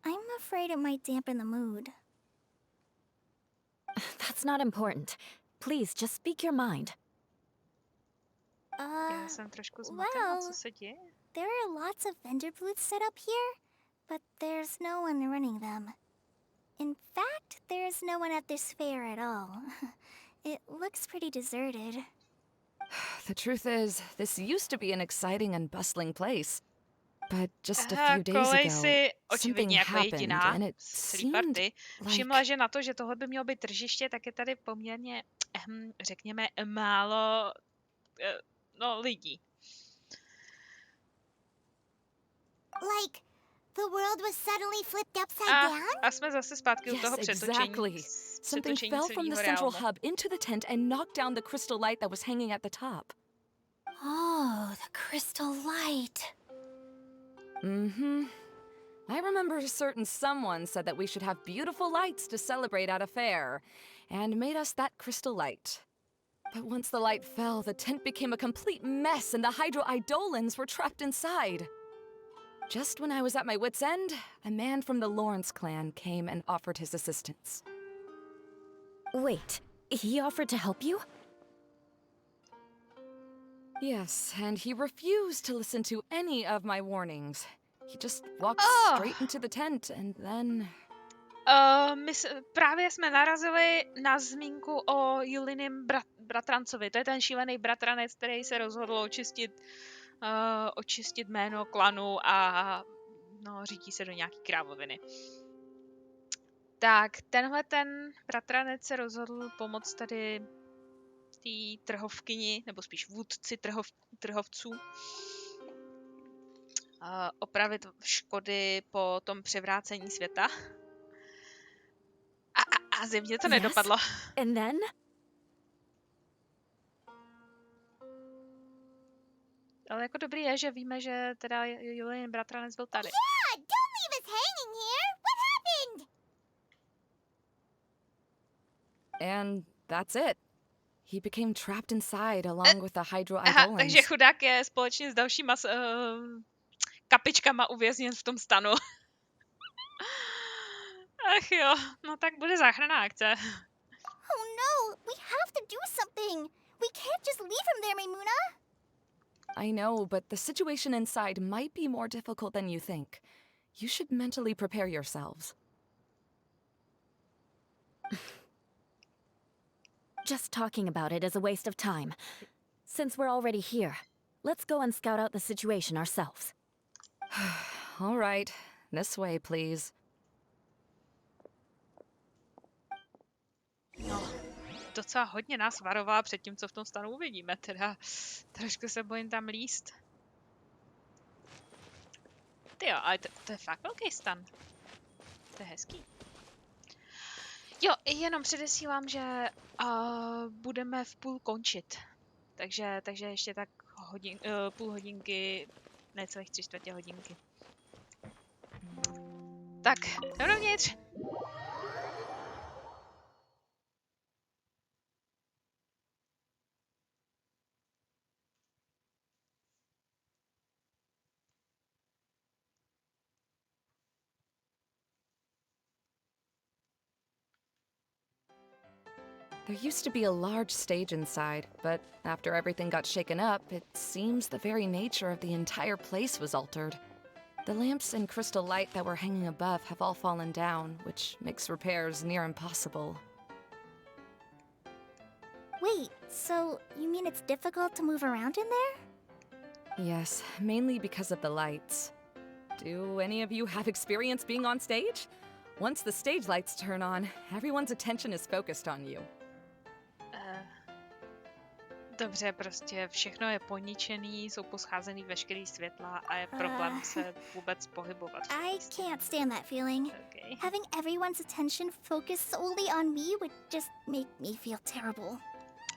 I'm afraid it might dampen the mood. That's not important. Please, just speak your mind. Já jsem trošku zmatená, co se děje? There are lots of vendor booths set up here, but there's no one running them. In fact, there's no one at this fair at all. It looks pretty deserted. The truth is, this used to be an exciting and bustling place. But just a few days Kolej ago, si something očividně jako happened jediná and it z celý seemed party všimla, že na to, že tohle by mělo být tržiště, tak je tady poměrně, řekněme, málo lidí. Like, the world was suddenly flipped upside down? A jsme zase zpátky u toho Yes, přetočení. exactly. Something Přetočení fell from the celého central reálmu. hub into the tent and knocked down the crystal light that was hanging at the top. Oh, the crystal light. Mm-hmm. I remember a certain someone said that we should have beautiful lights to celebrate at a fair, and made us that crystal light. But once the light fell, the tent became a complete mess and the Hydro-Eidolons were trapped inside. Just when I was at my wit's end, a man from the Lawrence clan came and offered his assistance. Wait, he offered to help you? Yes, and he refused to listen to any of my warnings. He just walked straight into the tent and then... Právě jsme narazili na zmínku o Juliným bratrancovi. To je ten šílený bratranec, který se rozhodl očistit jméno klanu a řídí se do nějaký krávoviny. Tak, tenhle ten bratranec se rozhodl pomoct tady té trhovkyni, nebo spíš vůdci trhovců, opravit škody po tom převrácení světa. A zjevně to nedopadlo. And then? Ale jako dobrý je, že víme, že teda Julin bratranec byl tady. Yeah, don't leave us hanging here. What happened? And that's it. He became trapped inside along with the Hydro-Eidolons. Takže chudák je společně s dalšíma kapičkama uvězněn v tom stanu. Ach jo, no tak bude záchranná akce. Oh no, we have to do something. We can't just leave him there, Maimuna. I know, but the situation inside might be more difficult than you think. You should mentally prepare yourselves. Just talking about it is a waste of time. Since we're already here, let's go and scout out the situation ourselves. All right, this way, please. No, docela hodně nás varovala před tím, co v tom stanu uvidíme, teda trošku se bojím tam líst. Tyjo, ale to je fakt velký stan. To je hezký. Jo, jenom předesílám, že budeme v půl končit. Takže ještě tak půl hodinky, necelých 3/4 hodinky. Tak, dovnitř. There used to be a large stage inside, but after everything got shaken up, it seems the very nature of the entire place was altered. The lamps and crystal light that were hanging above have all fallen down, which makes repairs near impossible. Wait, so you mean it's difficult to move around in there? Yes, mainly because of the lights. Do any of you have experience being on stage? Once the stage lights turn on, everyone's attention is focused on you. Dobře, prostě všechno je poničený, jsou poscházený veškerý světla a je problém se vůbec pohybovat. I can't stand that feeling. Okay. Having everyone's attention focused solely on me would just make me feel terrible.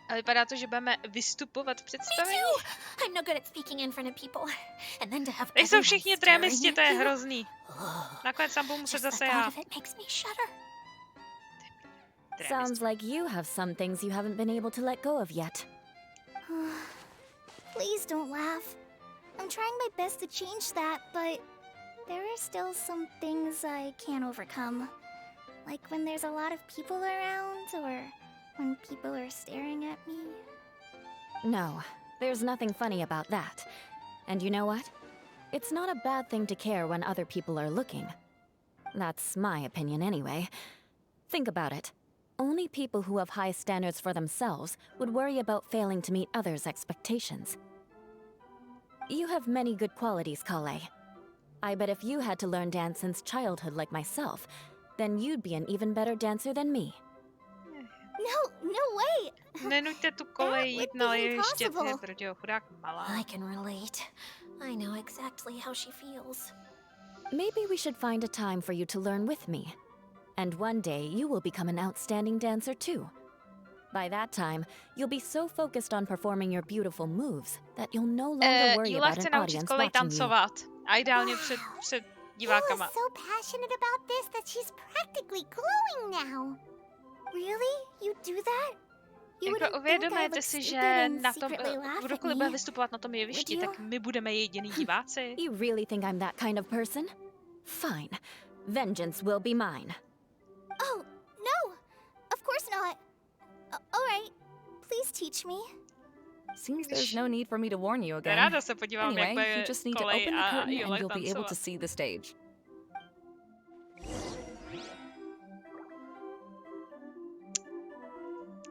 A vypadá to, že budeme vystupovat v představení. I'm no good at speaking in front of people. And then to have Teď jsou everyone všichni staring trémisti, at to je you. hrozný. Nakonec tam budu muset Just the zase thought já. of it makes me shudder. Sounds like you have some things you haven't been able to let go of yet. Please don't laugh. I'm trying my best to change that, but there are still some things I can't overcome. Like when there's a lot of people around, or when people are staring at me. No, there's nothing funny about that. And you know what? It's not a bad thing to care when other people are looking. That's my opinion anyway. Think about it. Only people who have high standards for themselves would worry about failing to meet others' expectations. You have many good qualities, Kale. I bet if you had to learn dance since childhood like myself, then you'd be an even better dancer than me. No way! Nenuďte tu kolej jít na jeviště, ty brďo, chudák malá. I can relate. I know exactly how she feels. Maybe we should find a time for you to learn with me. And one day you will become an outstanding dancer too. By that time, you'll be so focused on performing your beautiful moves that you'll no longer worry Jula about chce an naučit audience kolej watching you. tancovat. A ideálně před divákama. Yula's so passionate about this that she's practically glowing now. Really? You do that? You Jako wouldn't think I uvědomujete look si, stupid že and na tom, secretly laugh at kdokoliv me? bude vystupovat na tom jevišti, Would you? tak my budeme jediný diváci. You really think I'm that kind of person? Fine. Vengeance will be mine. Oh, no! Of course not. Alright, please teach me. Seems there's no need for me to warn you again. Ráda se podívám, jak Anyway, bude you just need to kolej open the a curtain Jula and you'll be able to tancovat. see the stage.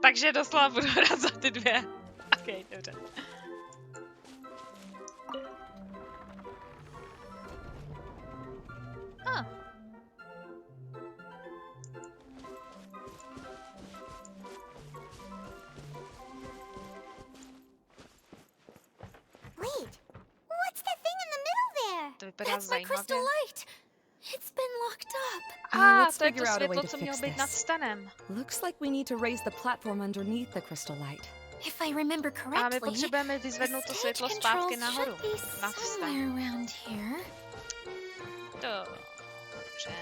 Takže doslova budu hrát za ty dvě. Ok, dobře. Wait, what's that thing in the middle there? To vypadá That's my crystal zajímavě. light. It's been locked up. Let's To je to figure out a way světlo, to co mělo fix být nad this. stanem. Looks like we need to raise the platform underneath the crystal light. If I remember A my correctly, potřebujeme the vyzvednout to stage světlo controls zpátky nahoru. should be Na vstan. somewhere around here. Dobře.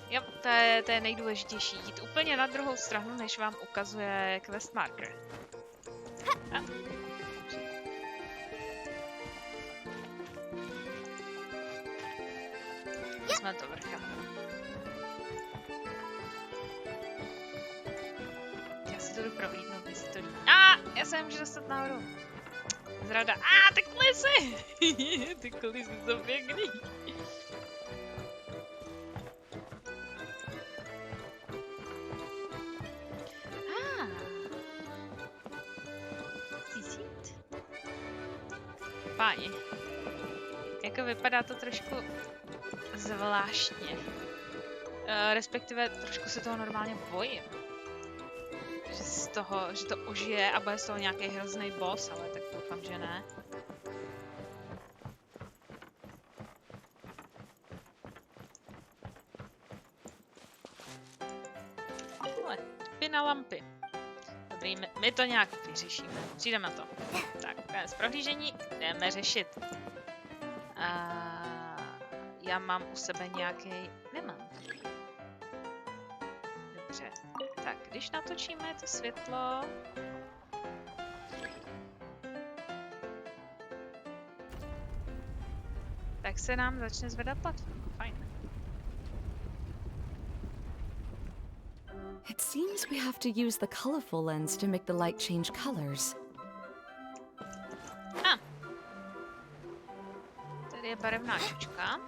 Jo, to je nejdůležitější. Jít úplně na druhou stranu, než vám ukazuje quest marker. Jsme to vrchem. Já si to jdu prohlídnout, jestli to... Já se nemůžu dostat nahoru. Zrada. Ty kulisy! Ty kulisy jsou pěkný. Páni. Jako vypadá to trošku zvláštně. Respektive trošku se toho normálně bojím. Že to ožije a bude z toho nějaký hrozný boss, ale tak doufám, že ne. Typy na lampy. Dobrý, my to nějak vyřešíme. Přijdeme na to. Tak, konec prohlížení. Jdeme řešit. Já mám u sebe nějaký... Nemám. Dobře. Tak, když natočíme to světlo... Tak se nám začne zvedat platforma. Fajn. It seems we have to use the colorful lens to make the light change colors. Tady je barevná čočka.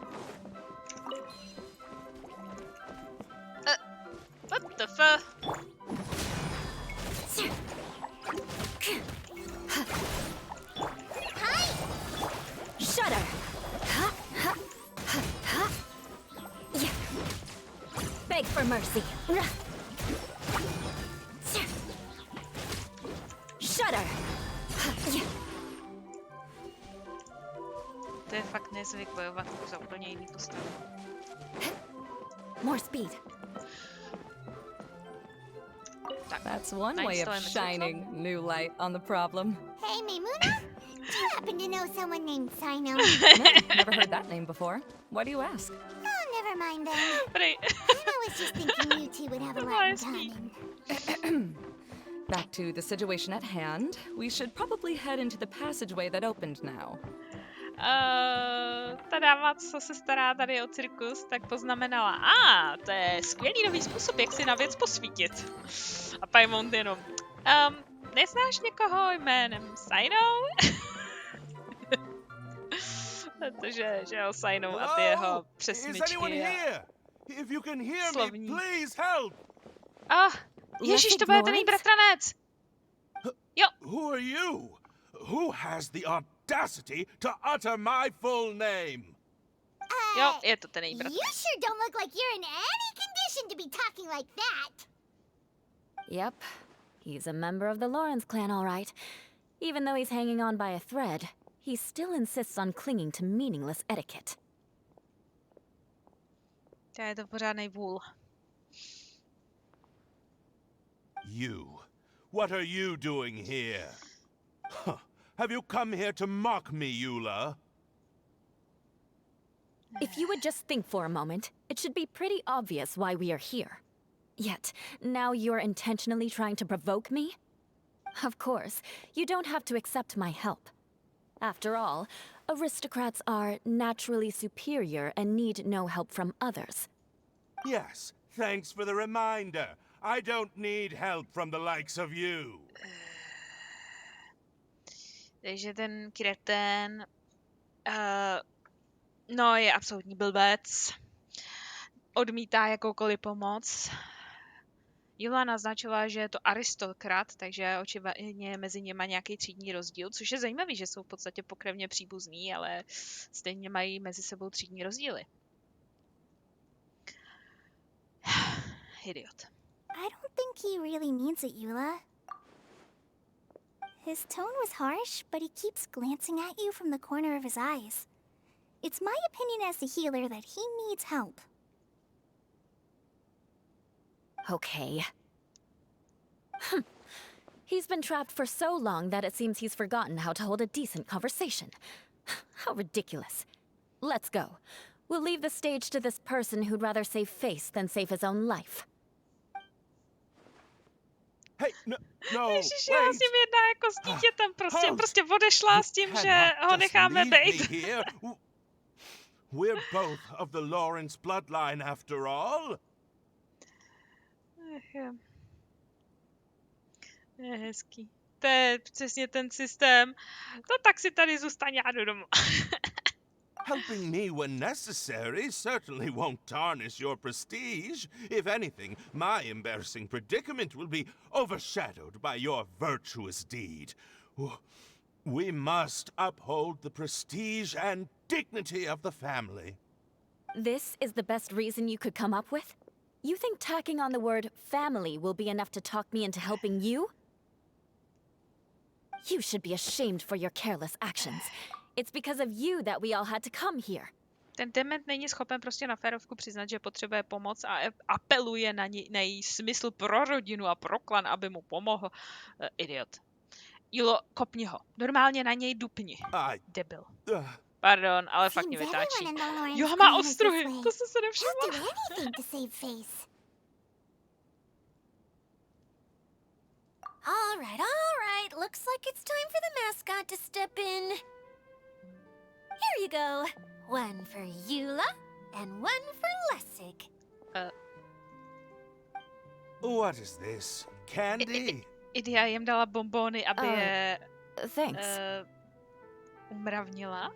What the fuck? Shudder! beg for mercy. Shudder. To je fakt nezvyk bojovat za úplně jiný postavy. More speed. That's one way of Nainstalujeme shining new light on the problem. Hey, Maymuna? Do you happen to know someone named Sino? No, never heard that name before. Why do you ask? Oh, never mind then. Prej. I was just thinking you two would have a lot in common. Back to the situation at hand. We should probably head into the passageway that opened now. Ta dáma, co se stará tady o cirkus, tak poznamenala, to je skvělý nový způsob, jak si na věc posvítit. A Paimon jenom, neznáš někoho jménem Sino? Protože, že jo, Sino a ty jeho přesmičky a If you can hear slovní. me, please help. Ježíš, to bude ten její bratranec! Jo. Who are you? Who has the audacity to utter my full name? Jo, je to ten její You bratranec. sure don't look like you're in any condition to be talking like that. Yep. He's a member of the Lawrence clan, all right. Even though he's hanging on by a thread, he still insists on clinging to meaningless etiquette. To je to pořádnej vůl. You. What are you doing here? Huh. Have you come here to mock me, Eula? If you would just think for a moment, it should be pretty obvious why we are here. Yet, now you're intentionally trying to provoke me? Of course, you don't have to accept my help. After all, aristocrats are naturally superior and need no help from others. Yes, thanks for the reminder. I don't need help from the likes of you. Takže ten kretén, no, je absolutní blbec. Odmítá jakoukoliv pomoc. Jula naznačila, že je to aristokrat, takže očividně je mezi něma nějaký třídní rozdíl, což je zajímavý, že jsou v podstatě pokrevně příbuzní, ale stejně mají mezi sebou třídní rozdíly. Idiot. I don't think he really means it, Eula. His tone was harsh, but he keeps glancing at you from the corner of his eyes. It's my opinion as the healer that he needs help. Okay. He's been trapped for so long that it seems he's forgotten how to hold a decent conversation. How ridiculous. Let's go. We'll leave the stage to this person who'd rather save face than save his own life. Hey, no, Ježiš, já s ním jedná jako s dítětem, prostě odešla s tím, že ho necháme bejt. We're both of the Lawrence bloodline after all. Je hezký. To je přesně ten systém. No tak si tady zůstaň, já jdu domů. Helping me when necessary certainly won't tarnish your prestige. If anything, my embarrassing predicament will be overshadowed by your virtuous deed. We must uphold the prestige and dignity of the family. This is the best reason you could come up with? You think tacking on the word family will be enough to talk me into helping you? You should be ashamed for your careless actions. It's because of you that we all had to come here. Ten dement není schopen prostě na férovku přiznat, že potřebuje pomoc a apeluje na její smysl pro rodinu a pro klan, aby mu pomohl. Idiot. Julo, kopni ho. Normálně na něj dupni. Debil. Pardon, ale fakt mě vytáčí. Jo, má ostruhy. To jsem se nevšimla. All right. Looks like it's time for the mascot to step in. Here you go. One for Eula and one for Lessig. What is this? Candy? Já jim dala bonbony, aby je Thanks. umravnila.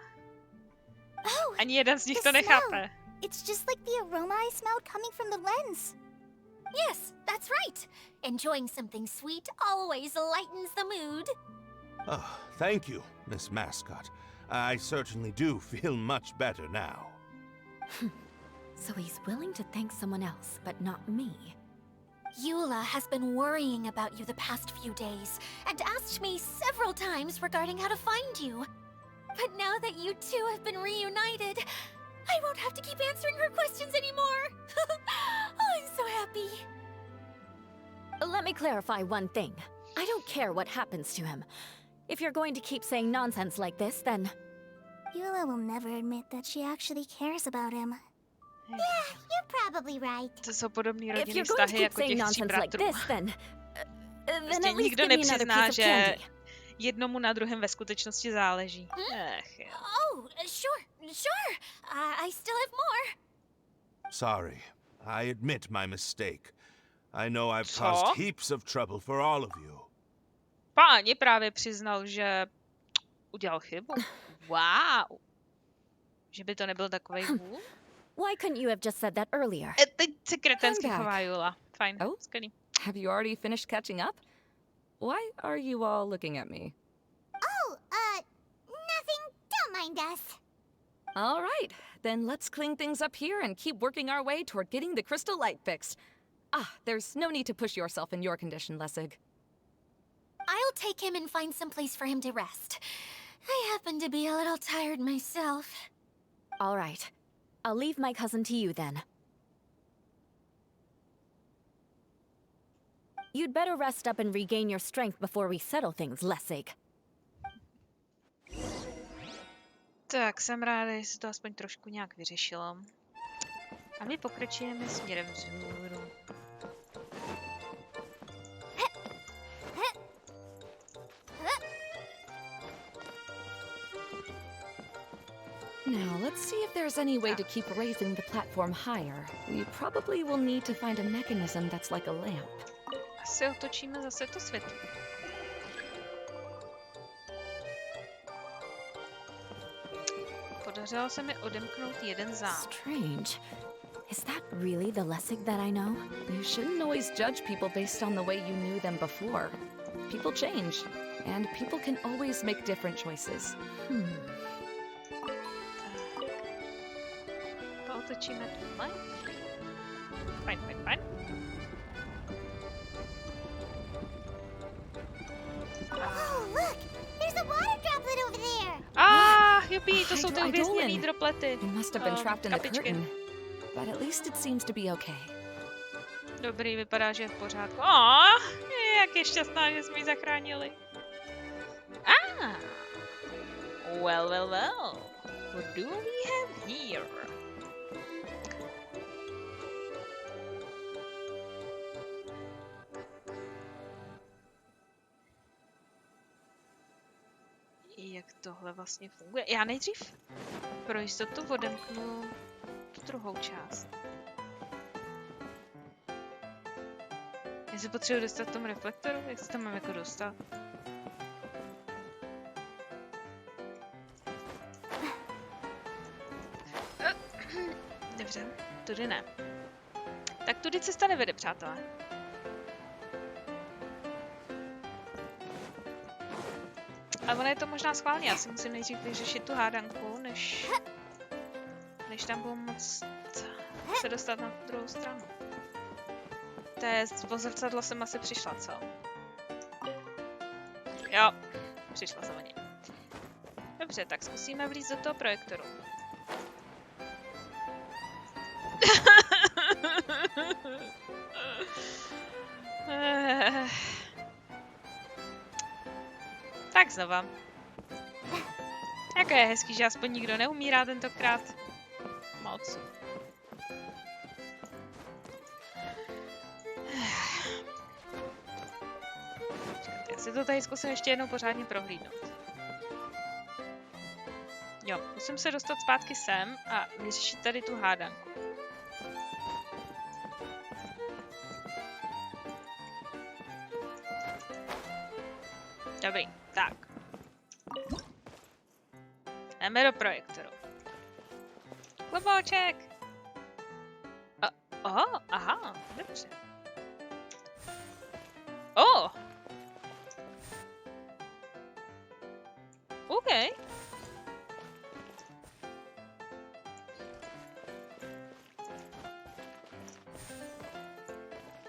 Oh, Ani jeden z nich the to nechápe. smell. It's just like the aroma I smelled coming from the lens. Yes, that's right. Enjoying something sweet always lightens the mood. Oh, thank you, Miss Mascot. I certainly do feel much better now. So he's willing to thank someone else, but not me. Eula has been worrying about you the past few days and asked me several times regarding how to find you. But now that you two have been reunited, I won't have to keep answering her questions anymore. Oh, I'm so happy. Let me clarify one thing. I don't care what happens to him. If you're going to keep saying nonsense like this, then... Eula will never admit that she actually cares about him. Yeah, you're probably right. To jsou podobné If rodinné you're going to vztahy keep jako saying těch tří nonsense like bratrů. this, then Prostě at least nikdo give me another nepřizná, piece of že candy. jednomu na druhém ve skutečnosti záleží. Jo. Oh, sure. I still have more. Sorry. I admit my mistake. I know I've Co? caused heaps of trouble for all of you. Páni právě přiznal, že udělal chybu. Wow. Že by to nebyl takovej hůl. Why couldn't you have just said that earlier? Teď se kretensky I'm back. chová Jula. Fajn, Oh? skvělý. Have you already finished catching up? Why are you all looking at me? Oh, nothing. Don't mind us. All right, then let's clean things up here and keep working our way toward getting the crystal light fixed. Ah, there's no need to push yourself in your condition, Lessig. I'll take him and find some place for him to rest. I happen to be a little tired myself. All right. I'll leave my cousin to you then. You'd better rest up and regain your strength before we settle things, Lessig. Tak, jsem ráda, že se to aspoň trošku nějak vyřešilo. A my pokračujeme směrem vzhůru. Now, let's see if there's any way to keep raising the platform higher. We probably will need to find a mechanism that's like a lamp. Asi otočíme zase to světlo. Podařilo se mi odemknout jeden zámek. Strange. Is that really the Lessig that I know? You shouldn't always judge people based on the way you knew them before. People change, and people can always make different choices. To otočíme tohle. Fajn. Oh, look! There's a water droplet over there! Jupi, to jsou ty uvězněný droplety. It must have been trapped in the kapičky. curtain, but at least it seems to be okay. Dobrý, vypadá, že je v pořádku. Jak je šťastná, že jsme ji zachránili. Well. What do we have here? Jak tohle vlastně funguje? Já nejdřív pro jistotu odemknu tu druhou část. Já se potřebuji dostat k tomu reflektoru? Jak se tam mám jako dostat? Dobře, tudy ne. Tak tudy cesta nevede, přátelé. Ale ono je to možná schválně, já si musím nejdřív vyřešit tu hádanku, než tam budu moc se dostat na druhou stranu. To je, po zrcadlo jsem asi přišla, co? Jo, přišla jsem o ně. Dobře, tak zkusíme vlízt do toho projektoru. Tak znova. Jako je hezký, že aspoň nikdo neumírá tentokrát. Moc. Já si to tady zkusím ještě jednou pořádně prohlídnout. Jo, musím se dostat zpátky sem a vyřešit tady tu hádanku. Dobrý, tak. Jdeme do projektoru. Klobouček! Aha, dobře. OK.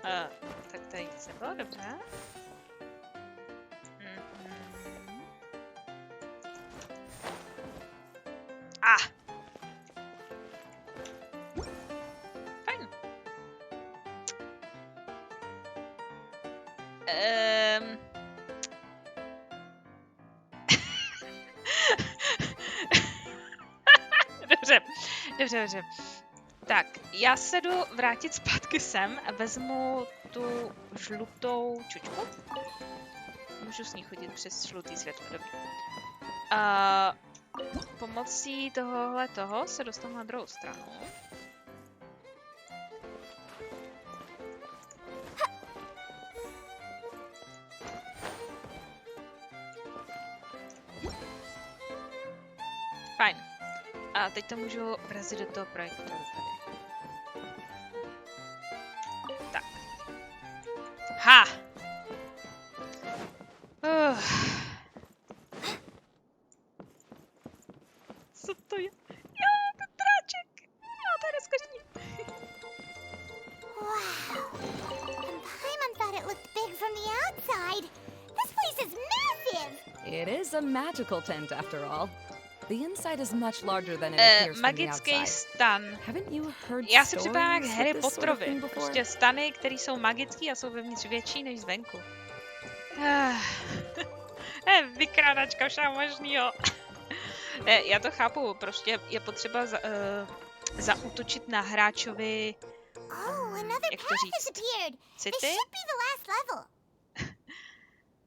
Tak tady nic nebylo, dobře. Fajn. Dobře. Tak, já se jdu vrátit zpátky sem a vezmu tu žlutou čučku. Můžu s ní chodit přes žlutý světlo, dobrý. A pomocí toho se dostanu na druhou stranu. Fajn. A teď to můžu vrazit do toho projektoru tady. Tak. Ha! Co to je? Jo, ten dráček! Jo, to je neskutečný. Wow. And Paimon thought it looked big from the outside. This place is massive! It is a magical tent, after all. The inside is much larger than it appears from the Magický outside. stan. Haven't you heard Já si připadám jak stories Harry with this sort of Potterovi. thing before? Prostě stany, které jsou magický a jsou vevnitř větší než zvenku. Vykrádačka všeho možnýho. Já to chápu, prostě je potřeba zaútočit na hráčovi. Oh, another Jak to path říct? has appeared. This City? should be the last level.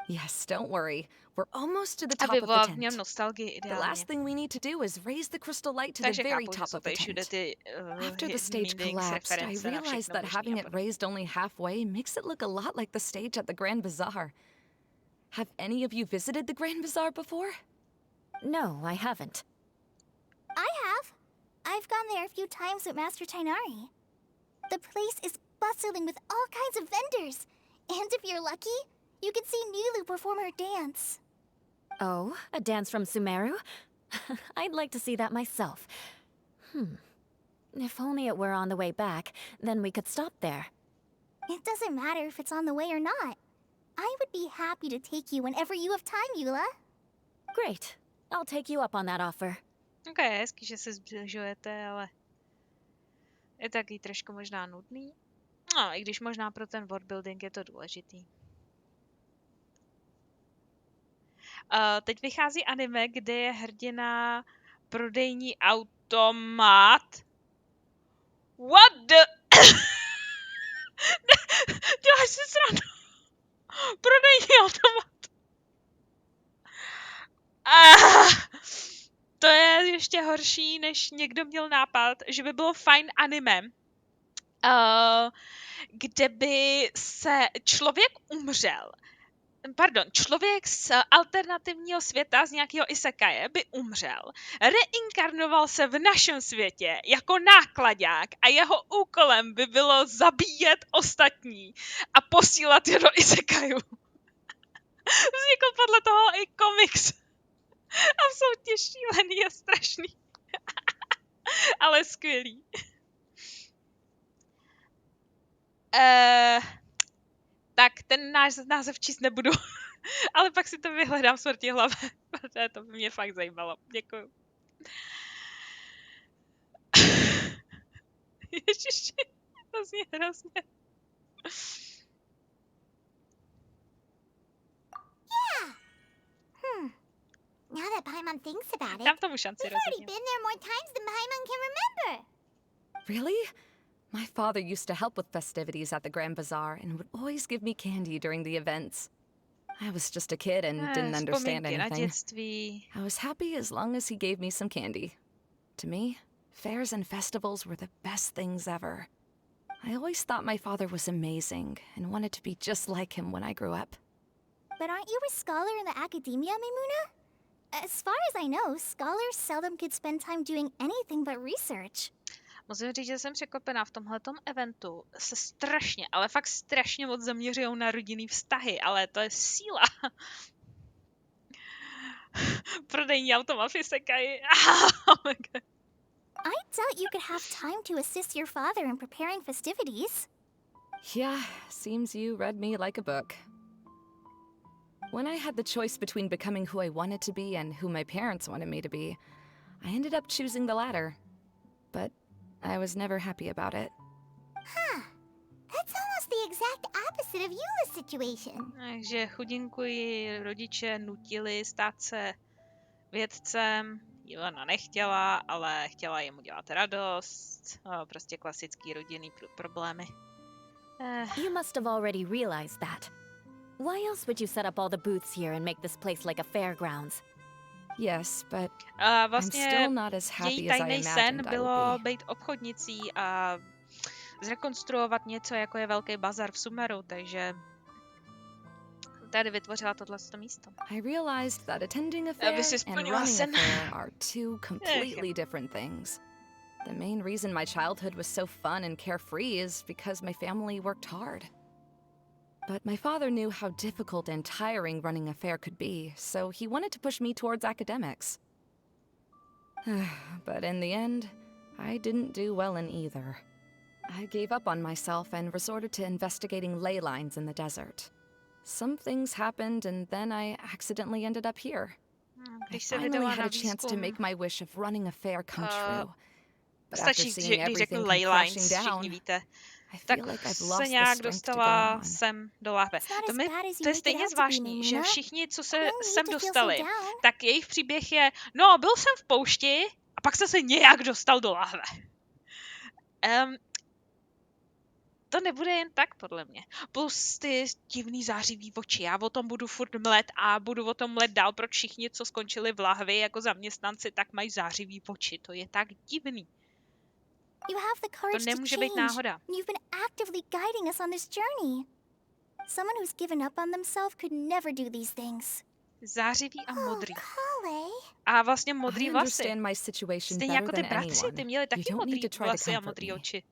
Yes, don't worry. We're almost to the top Aby of byla the v něm tent. nostalgii The ideálně. last thing we need to do is raise the crystal light to the Takže very chápu, že top jsou of the tady všude tent. ty After the stage meanings, collapsed, I reference na realized všechno that možný having a it podobně. raised only halfway makes it look a lot like the stage at the Grand Bazaar. Have any of you visited the Grand Bazaar before? No, I haven't. I have. I've gone there a few times with Master Tainari. The place is bustling with all kinds of vendors. And if you're lucky, you can see Nilu perform her dance. Oh, a dance from Sumeru? I'd like to see that myself. If only it were on the way back, then we could stop there. It doesn't matter if it's on the way or not. I would be happy to take you whenever you have time, Eula. Great. I'll take you up on that offer. Ok, je hezký, že se zbližujete, ale je taky trošku možná nudný. No, i když možná pro ten worldbuilding je to důležitý. Teď vychází anime, kde je hrdina prodejní automat. What the... Děláš si srandu. Prodejní automat. To je ještě horší, než někdo měl nápad, že by bylo fajn anime, kde by se člověk umřel. Člověk z alternativního světa, z nějakého isekaje, by umřel, reinkarnoval se v našem světě jako nákladák a jeho úkolem by bylo zabíjet ostatní a posílat je do isekajů. Vznikl podle toho i komiks. Absolutně šílený a strašný. Ale skvělý. Tak ten název číst nebudu, ale pak si to vyhledám smrti hlave, protože to by mě fakt zajímalo. Děkuju. Ježiši, to zní hrozně. Yeah. Now that Paimon thinks about it, Dám tomu šanci we've already rozhodně. been there more times than Paimon can remember. Really? My father used to help with festivities at the Grand Bazaar and would always give me candy during the events. I was just a kid and didn't understand Vzpomínky na anything. dětství. I was happy as long as he gave me some candy. To me, fairs and festivals were the best things ever. I always thought my father was amazing and wanted to be just like him when I grew up. But aren't you a scholar in the academia, Mimuna? As far as I know, scholars seldom could spend time doing anything but research. Musím říct, že jsem překvapená v tomhletom eventu. Se strašně, ale fakt strašně moc zaměřují na rodinný vztahy, ale to je síla. Prodejní automat v isekaji. Oh my God. I doubt you could have time to assist your father in preparing festivities. Yeah, seems you read me like a book. When I had the choice between becoming who I wanted to be and who my parents wanted me to be, I ended up choosing the latter. But I was never happy about it. Huh. That's almost the exact opposite of Eula's situation. Takže chudinku ji rodiče nutili stát se vědcem. Jelena nechtěla, ale chtěla jemu dělat radost. Prostě klasický rodinný problémy. You must have already realized that. Why else would you set up all the booths here and make this place like a fairgrounds? Yes, but vlastně I'm still not as happy její as I tajný sen imagined I bylo would be. být obchodnicí a zrekonstruovat něco, jako je velký bazar v Sumeru, takže tady vytvořila tohleto místo. I realized that attending a fair and running a fair are two completely different things. The main reason my childhood was so fun and carefree is because my family worked hard. But my father knew how difficult and tiring running a fair could be, so he wanted to push me towards academics. But in the end, I didn't do well in either. I gave up on myself and resorted to investigating ley lines in the desert. Some things happened, and then I accidentally ended up here. I finally had a chance to make my wish of running a fair come true. But after seeing everything come crashing down, I feel like I've lost the strength to go on. Sem do lahve. To je stejně zvláštní, že všichni, co se sem dostali, tak jejich příběh je, no, byl jsem v poušti a pak jsem se nějak dostal do lahve. To nebude jen tak, podle mě. Plus ty divný zářivý oči. Já o tom budu furt mlet a budu o tom mlet dál, proč všichni, co skončili v lahvi jako zaměstnanci, tak mají zářivý oči. To je tak divný. You have the courage To nemůže to být change. náhoda. You've been actively guiding us on this journey. Someone who's given up on themselves could never do these things. Zářivý a modrý. Kale. A vlastně modrý vlasy. Stejně jako ty bratři, ty měli taky modrý vlasy a modrý oči.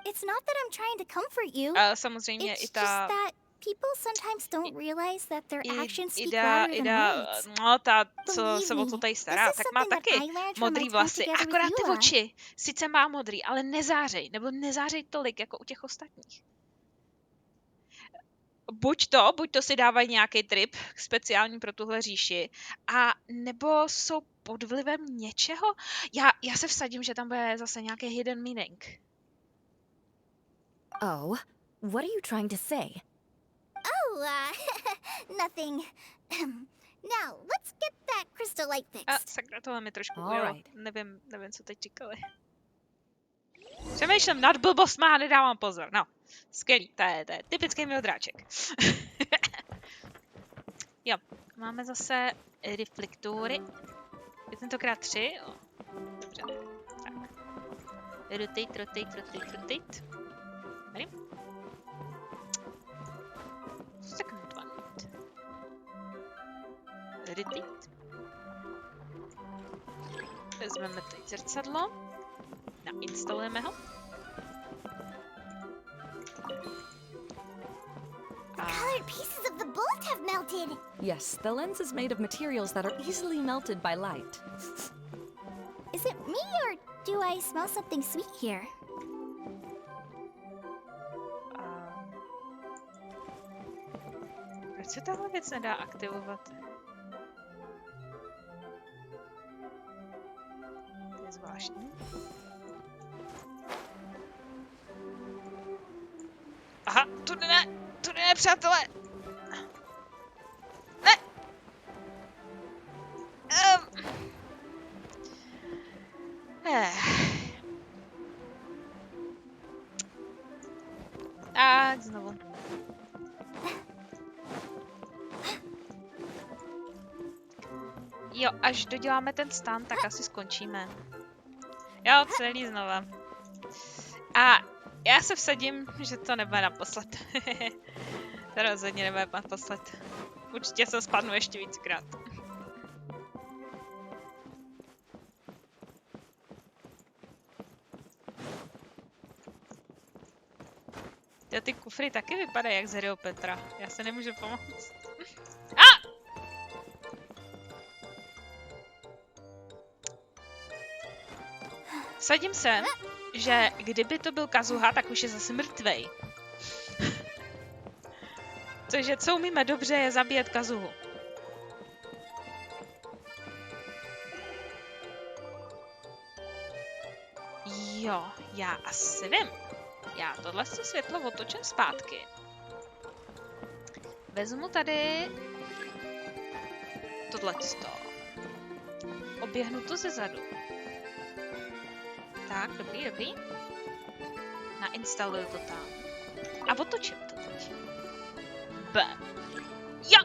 It's not that I'm trying to comfort you. A samozřejmě It's i ta... just that people sometimes don't realize that their actions speak louder than words. No, ta, co se o to tady stará, tak má taky modrý vlasy. Akorát ty oči sice má modrý, ale nezářej, nebo nezářej tolik, jako u těch ostatních. Buď to si dávají nějaký trip speciální pro tuhle říši, a nebo jsou pod vlivem něčeho. Já se vsadím, že tam bude zase nějaký hidden meaning. Oh, what are you trying to say? Oh, nothing. Now, let's get that crystal light fixed. Sakra, tohle mi trošku ujelo. Nevím, co teď říkali. Přemýšlím nad blbostma a nedávám pozor. No, skvělý, to je typický mildráček. Jo, máme zase reflektory. Je tentokrát 3, jo. Dobře, tak. Rotate. Tady. Second one. Rotate. Vezmeme teď zrcadlo. Nainstalujeme ho. Colored pieces of the bolt have melted. Yes, the lens is made of materials that are easily melted by light. Is it me or do I smell something sweet here? Proč se tahle věc nedá aktivovat? To je zvláštní. Aha, tudy ne, přátelé! Ne! A znovu. Jo, až doděláme ten stan, tak asi skončíme. Jo, celý znova. A já se vsadím, že to nebude naposled. To rozhodně nebude naposled. Určitě se spadnu ještě víckrát. Ty kufry taky vypadají jak z Harryho Petra. Já se nemůžu pomoct. Vsadím se, že kdyby to byl Kazuha, tak už je zase mrtvej. Cože, co umíme dobře, je zabíjet Kazuhu. Jo, já asi vím. Já tohle světlo otočím zpátky. Vezmu tady tohleto. Oběhnu to ze zadu. Tak, dobrý, dobrý. Nainstaluju to tam. A otočím to teď. Jo!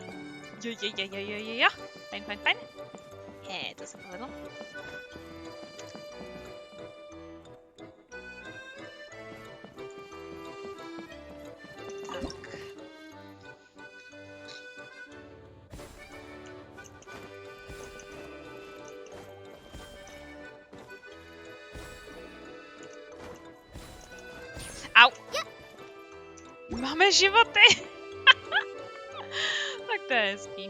Jo. Fajn. To se povedlo. Tak. Au! Máme životy! Tak to je hezký.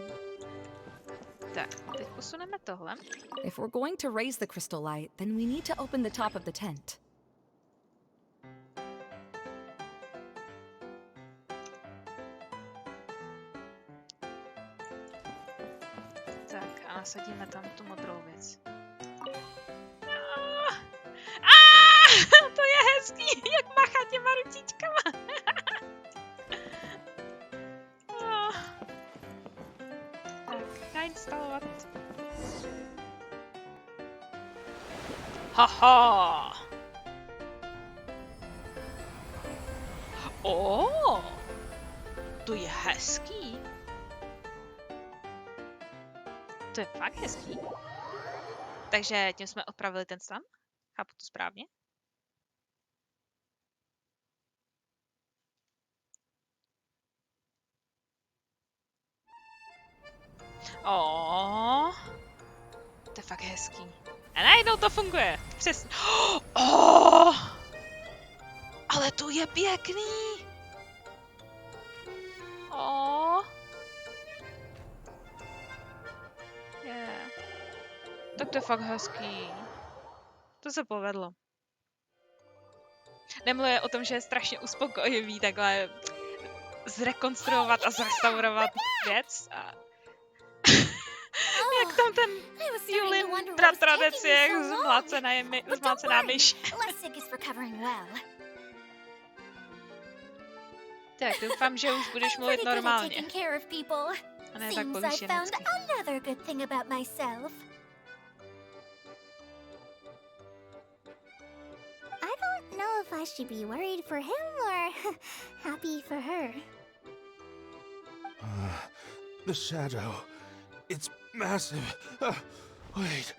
Tak, teď posuneme tohle. If we're going to raise the crystal light, then we need to open the top of the tent. Tak a nasadíme tam tu modrou věc. To je hezký, jak máchá těma ručičkama. Tak, nainstalovat. Haha. To je hezký. To je fakt hezký. Takže tím jsme opravili ten stan? Chápu to správně? To je fakt hezký. A najednou to funguje. Přesně. Ale to je pěkný. Tak to je fakt hezký. To se povedlo. Nemluvě o tom, že je strašně uspokojivý takhle zrekonstruovat a zrestaurovat věc. A jak tam ten Julin bratranec je jak zmlácená myš. Tak doufám, že už budeš mluvit normálně. A ne tak povýšenecky. If I should be worried for him or happy for her. The shadow. It's massive. Wait.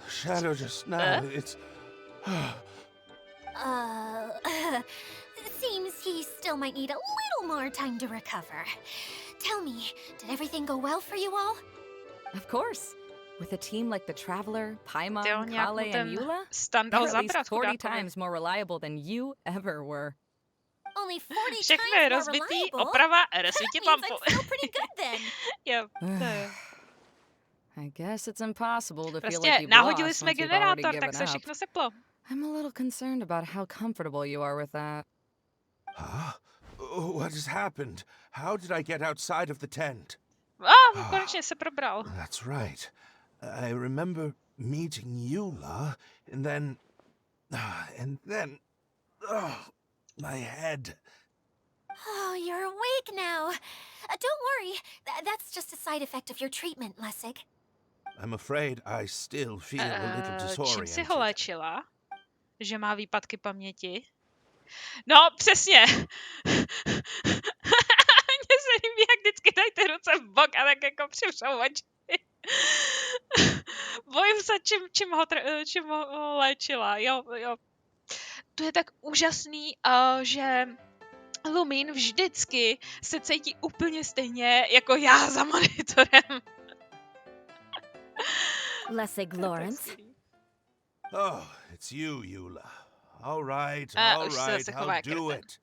Shadow just now. It's... Seems he still might need a little more time to recover. Tell me, did everything go well for you all? Of course. With a team like the Traveler, Paimon, Kale, and Eula, they're at least 40 times more reliable than you ever were. Only 40 Všechno je times more rozbitý, reliable? oprava, That rozsvítí means lampu. I'm still pretty good then. Jo, to je. I guess it's impossible to feel Prostě like you've nahodili lost jsme once you've already generátor, tak given se up. všechno seplo. I'm a little concerned about how comfortable you are with that. Huh? What has happened? How did I get outside of the tent? Konečně se probral. That's right. I remember meeting Eula, and then... my head. Oh, you're awake now. Don't worry. That's just a side effect of your treatment, Lessig. I'm afraid I still feel a little Čím si ho disoriented. léčila? Že má výpadky paměti? No, přesně. Mně se líbí, jak vždycky dají ty ruce v bok a tak jako přivřou oči. Bojím se, čím ho léčila. Jo. To je tak úžasný, že Lumin vždycky se cítí úplně stejně jako já za monitorem. Lessig Lawrence. Oh, it's you, Eula. All right, Už se zase chová I'll do it.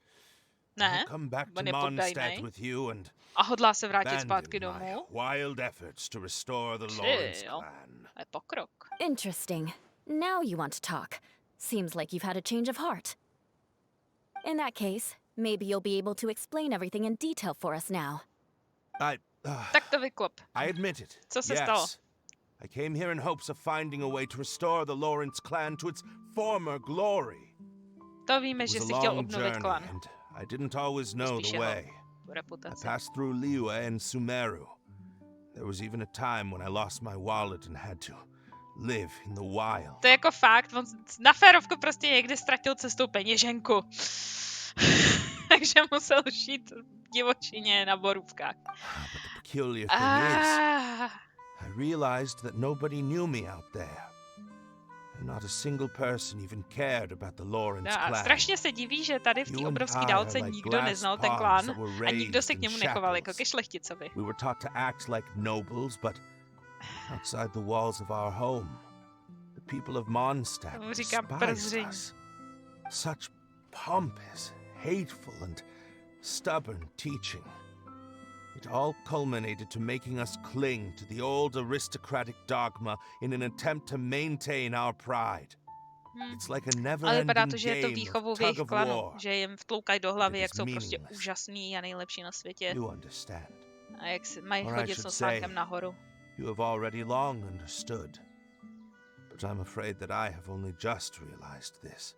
Ne, I'll come back to on je Mondstadt poddajnej. with you and A hodlá se vrátit zpátky abandon my domů. wild efforts to restore the Lawrence Jo, clan. to je pokrok. Interesting. Now you want to talk. Seems like you've had a change of heart. In that case, Maybe you'll be able to explain everything in detail for us now. Tak to vyklop. I admit it. Co se yes. stalo? I came here in hopes of finding a way to restore the Lawrence clan to its former glory. To víme, It že was si a chtěl long obnovit journey, klan. and I didn't always know Spíš the jeho way. I reputaci. passed through Liyue and Sumeru. There was even a time when I lost my wallet and had to live in the wild. To je jako fakt, on na férovku prostě někdy ztratil cestou peněženku. Takže musel žít v divočině na borůvkách. But the peculiar thing is, I realized that nobody knew me out there. And not a single person even cared about the Lawrence A clan. strašně se diví, že tady v té obrovské dálce nikdo neznal ten klán a nikdo se k němu nechoval jako ke šlechticovi. We were taught to act like nobles, but outside the walls of our home, the people of Mondstadt despised us. Such pompous, hateful, and stubborn teaching. It all culminated to making us cling to the old aristocratic dogma in an attempt to maintain our pride. It's like a Ale vypadá to, never-ending že je to game výchovou of v jejich tug of klanu, war. že jim vtloukají do hlavy, It jak is jsou prostě meaningless. úžasný a nejlepší na světě. You understand. A jak si mají Or I chodit s should say, osánkem nahoru. You have already long understood. But I'm afraid that I have only just realized this.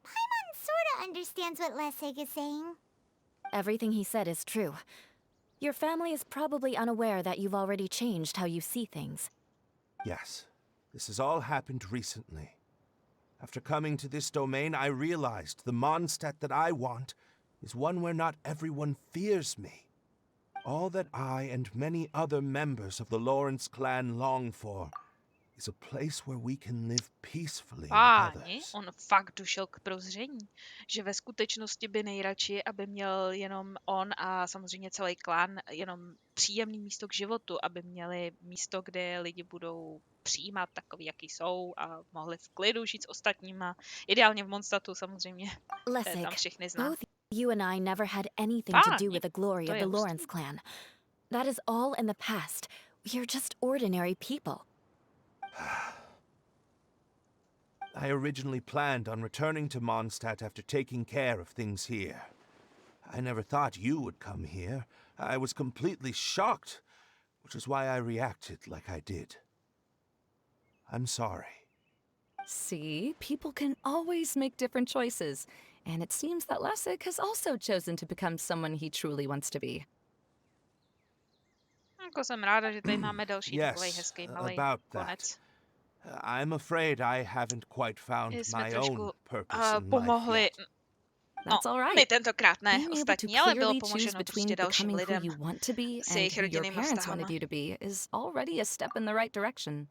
Paimon sorta understands what Lessig is saying. Everything he said is true. Your family is probably unaware that you've already changed how you see things. Yes, this has all happened recently. After coming to this domain, I realized the Mondstadt that I want is one where not everyone fears me. All that I and many other members of the Lawrence clan long for is a place where we can live peacefully with Páni, others. on fakt došel k prozření, že ve skutečnosti by nejradši, aby měl jenom on a samozřejmě celý klán jenom příjemný místo k životu, aby měli místo, kde lidi budou přijímat takový, jaký jsou a mohli v klidu žít s ostatníma. Ideálně v Mondstadtu samozřejmě, které tam všechny zná. Both you and I never had anything to do with the glory of the Lawrence clan. That is all in the past. We are just ordinary people. I originally planned on returning to Mondstadt after taking care of things here. I never thought you would come here. I was completely shocked, which is why I reacted like I did. I'm sorry. See, people can always make different choices, and it seems that Lessig has also chosen to become someone he truly wants to be. Jako jsem ráda, že tady máme další takový Yes, hezký malý about konec. that. I'm afraid I haven't quite found Jsme my trošku own purpose in life pomohli. yet. That's all right. My tentokrát ne, Being able to ostatní, ale bylo clearly choose pomoženo between prostě dalším becoming who lidem you want to be s and jejich who your rodinnýma parents vztahama. wanted you to be is already a step in the right direction.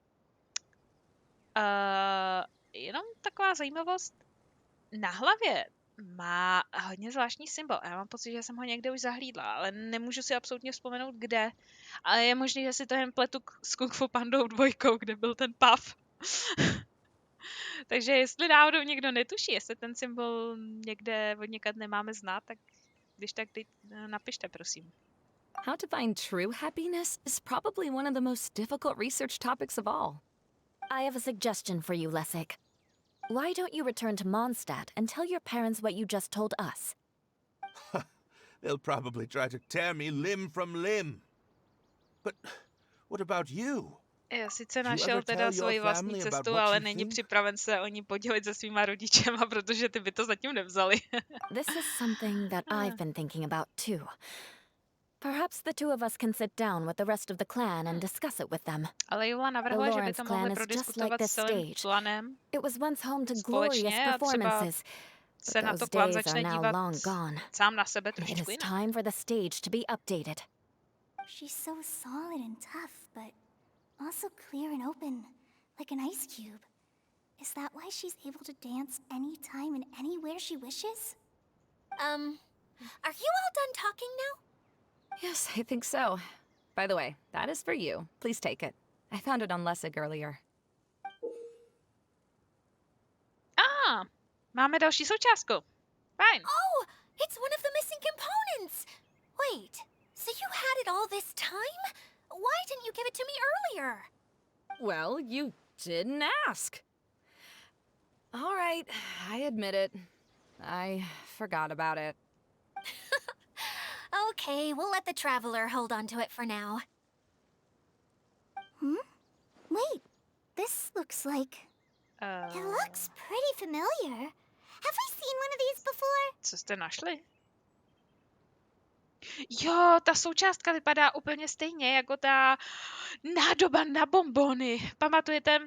Jenom taková zajímavost. Na hlavě má hodně zvláštní symbol. Já mám pocit, že jsem ho někde už zahlídla, ale nemůžu si absolutně vzpomenout, kde. Ale je možné, že si to jen pletu s Kung Fu Pandou 2, kde byl ten pav. Takže jestli náhodou někdo netuší, jestli ten symbol někde od někad nemáme znát, tak když tak napište, prosím. How to find true happiness is probably one of the most difficult research topics of all. I have a suggestion for you, Lessig. Why don't you return to Mondstadt and tell your parents what you just told us? They'll probably try to tear me limb from limb. But what about you? Já sice našel teda svoji vlastní cestu, ale není připraven se o ní podělit se svýma rodičema, protože ty by to zatím nevzali. This is something that I've been thinking about too. Perhaps the two of us can sit down with the rest of the clan and discuss it with them. Ale Jula navrhla, že by to mohli prodiskutovat s celým klanem. It was once home to glorious performances. Se na to klan začne dívat sám na sebe trošičku jinak. It is time for the stage to be updated. She's so solid and tough, but also clear and open, like an ice cube. Is that why she's able to dance anytime and anywhere she wishes? Are you all done talking now? Yes, I think so. By the way, that is for you. Please take it. I found it on Lessig earlier. Máme další součástku. Fine. Oh, it's one of the missing components. Wait, so you had it all this time? Why didn't you give it to me earlier? Well, you didn't ask. All right, I admit it. I forgot about it. Okay, we'll let the traveler hold on to it for now. Wait, this looks like... It looks pretty familiar. Have we seen one of these before? Co jste našli? Jo, ta součástka vypadá úplně stejně jako ta nádoba na bonbony. Pamatujete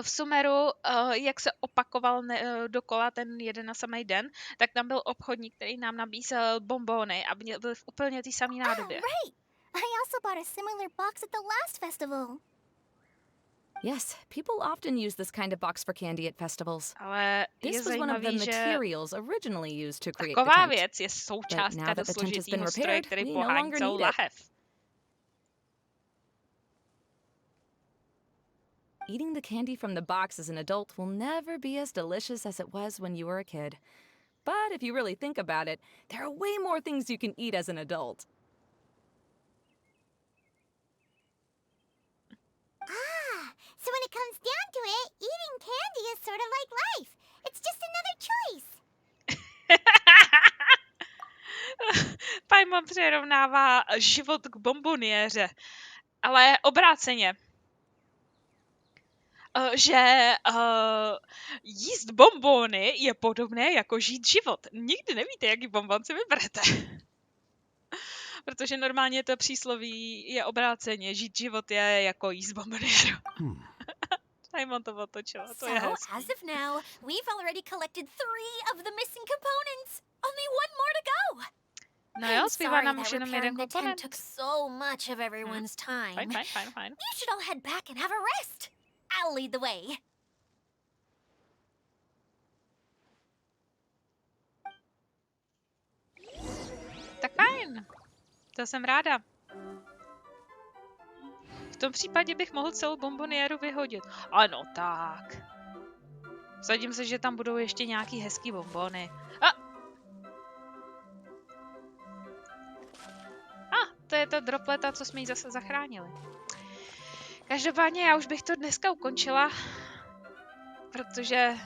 v Sumeru, jak se opakoval dokola ten jeden a samý den, tak tam byl obchodník, který nám nabízel bonbony a byl v úplně té samé nádobě. Right! I also bought a similar box at the last festival. Yes, people often use this kind of box for candy at festivals. Ale je This was one of the zajímavý, že materials originally used to create the taková tent. věc je But součástka now do that the tent has been složitýho stroje, repaired, který we no pohání longer celou need it. lahev. Eating the candy from the box as an adult will never be as delicious as it was when you were a kid. But if you really think about it, there are way more things you can eat as an adult. So when it comes down to it, eating candy is sort of like life. It's just another choice. Paimon přirovnává život k bomboniéře, ale obráceně. Že jíst bonbony je podobné jako žít život. Nikdy nevíte, jaký bonbon si vyberete. Protože normálně to přísloví je obráceně. Žít život je jako jíst bonboniéru. Paimon to otočila, to je So, hezký. as of now, we've already collected 3 of the missing components. Only one more to go. No jo, I'm zbývá sorry nám that už jenom jeden repairing the tent komponent. took so much of everyone's time. Fajn. You should all head back and have a rest. I'll lead the way. Tak fajn. To jsem ráda. V tom případě bych mohl celou bomboniéru vyhodit. Ano, tak. Vsadím se, že tam budou ještě nějaký hezký bonbony. To je ta dropleta, co jsme jí zase zachránili. Každopádně já už bych to dneska ukončila, protože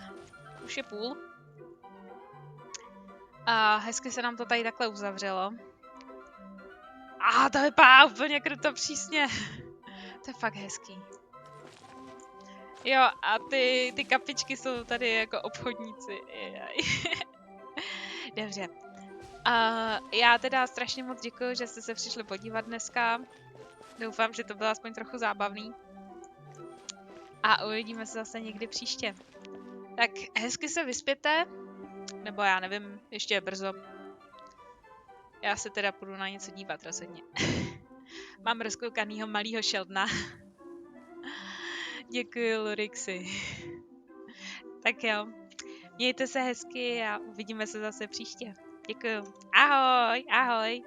už je půl. A hezky se nám to tady takhle uzavřelo. To vypadá úplně krutopřísně. To je fakt hezký. Jo, a ty kapičky jsou tady jako obchodníci. Dobře. Já teda strašně moc děkuji, že jste se přišli podívat dneska. Doufám, že to bylo aspoň trochu zábavný. A uvidíme se zase někdy příště. Tak hezky se vyspěte. Nebo já nevím, ještě je brzo. Já se teda půjdu na něco dívat rozhodně. Mám rozkoukanýho malýho Sheldona. Děkuji, Lurixi. Tak jo. Mějte se hezky a uvidíme se zase příště. Děkuji. Ahoj.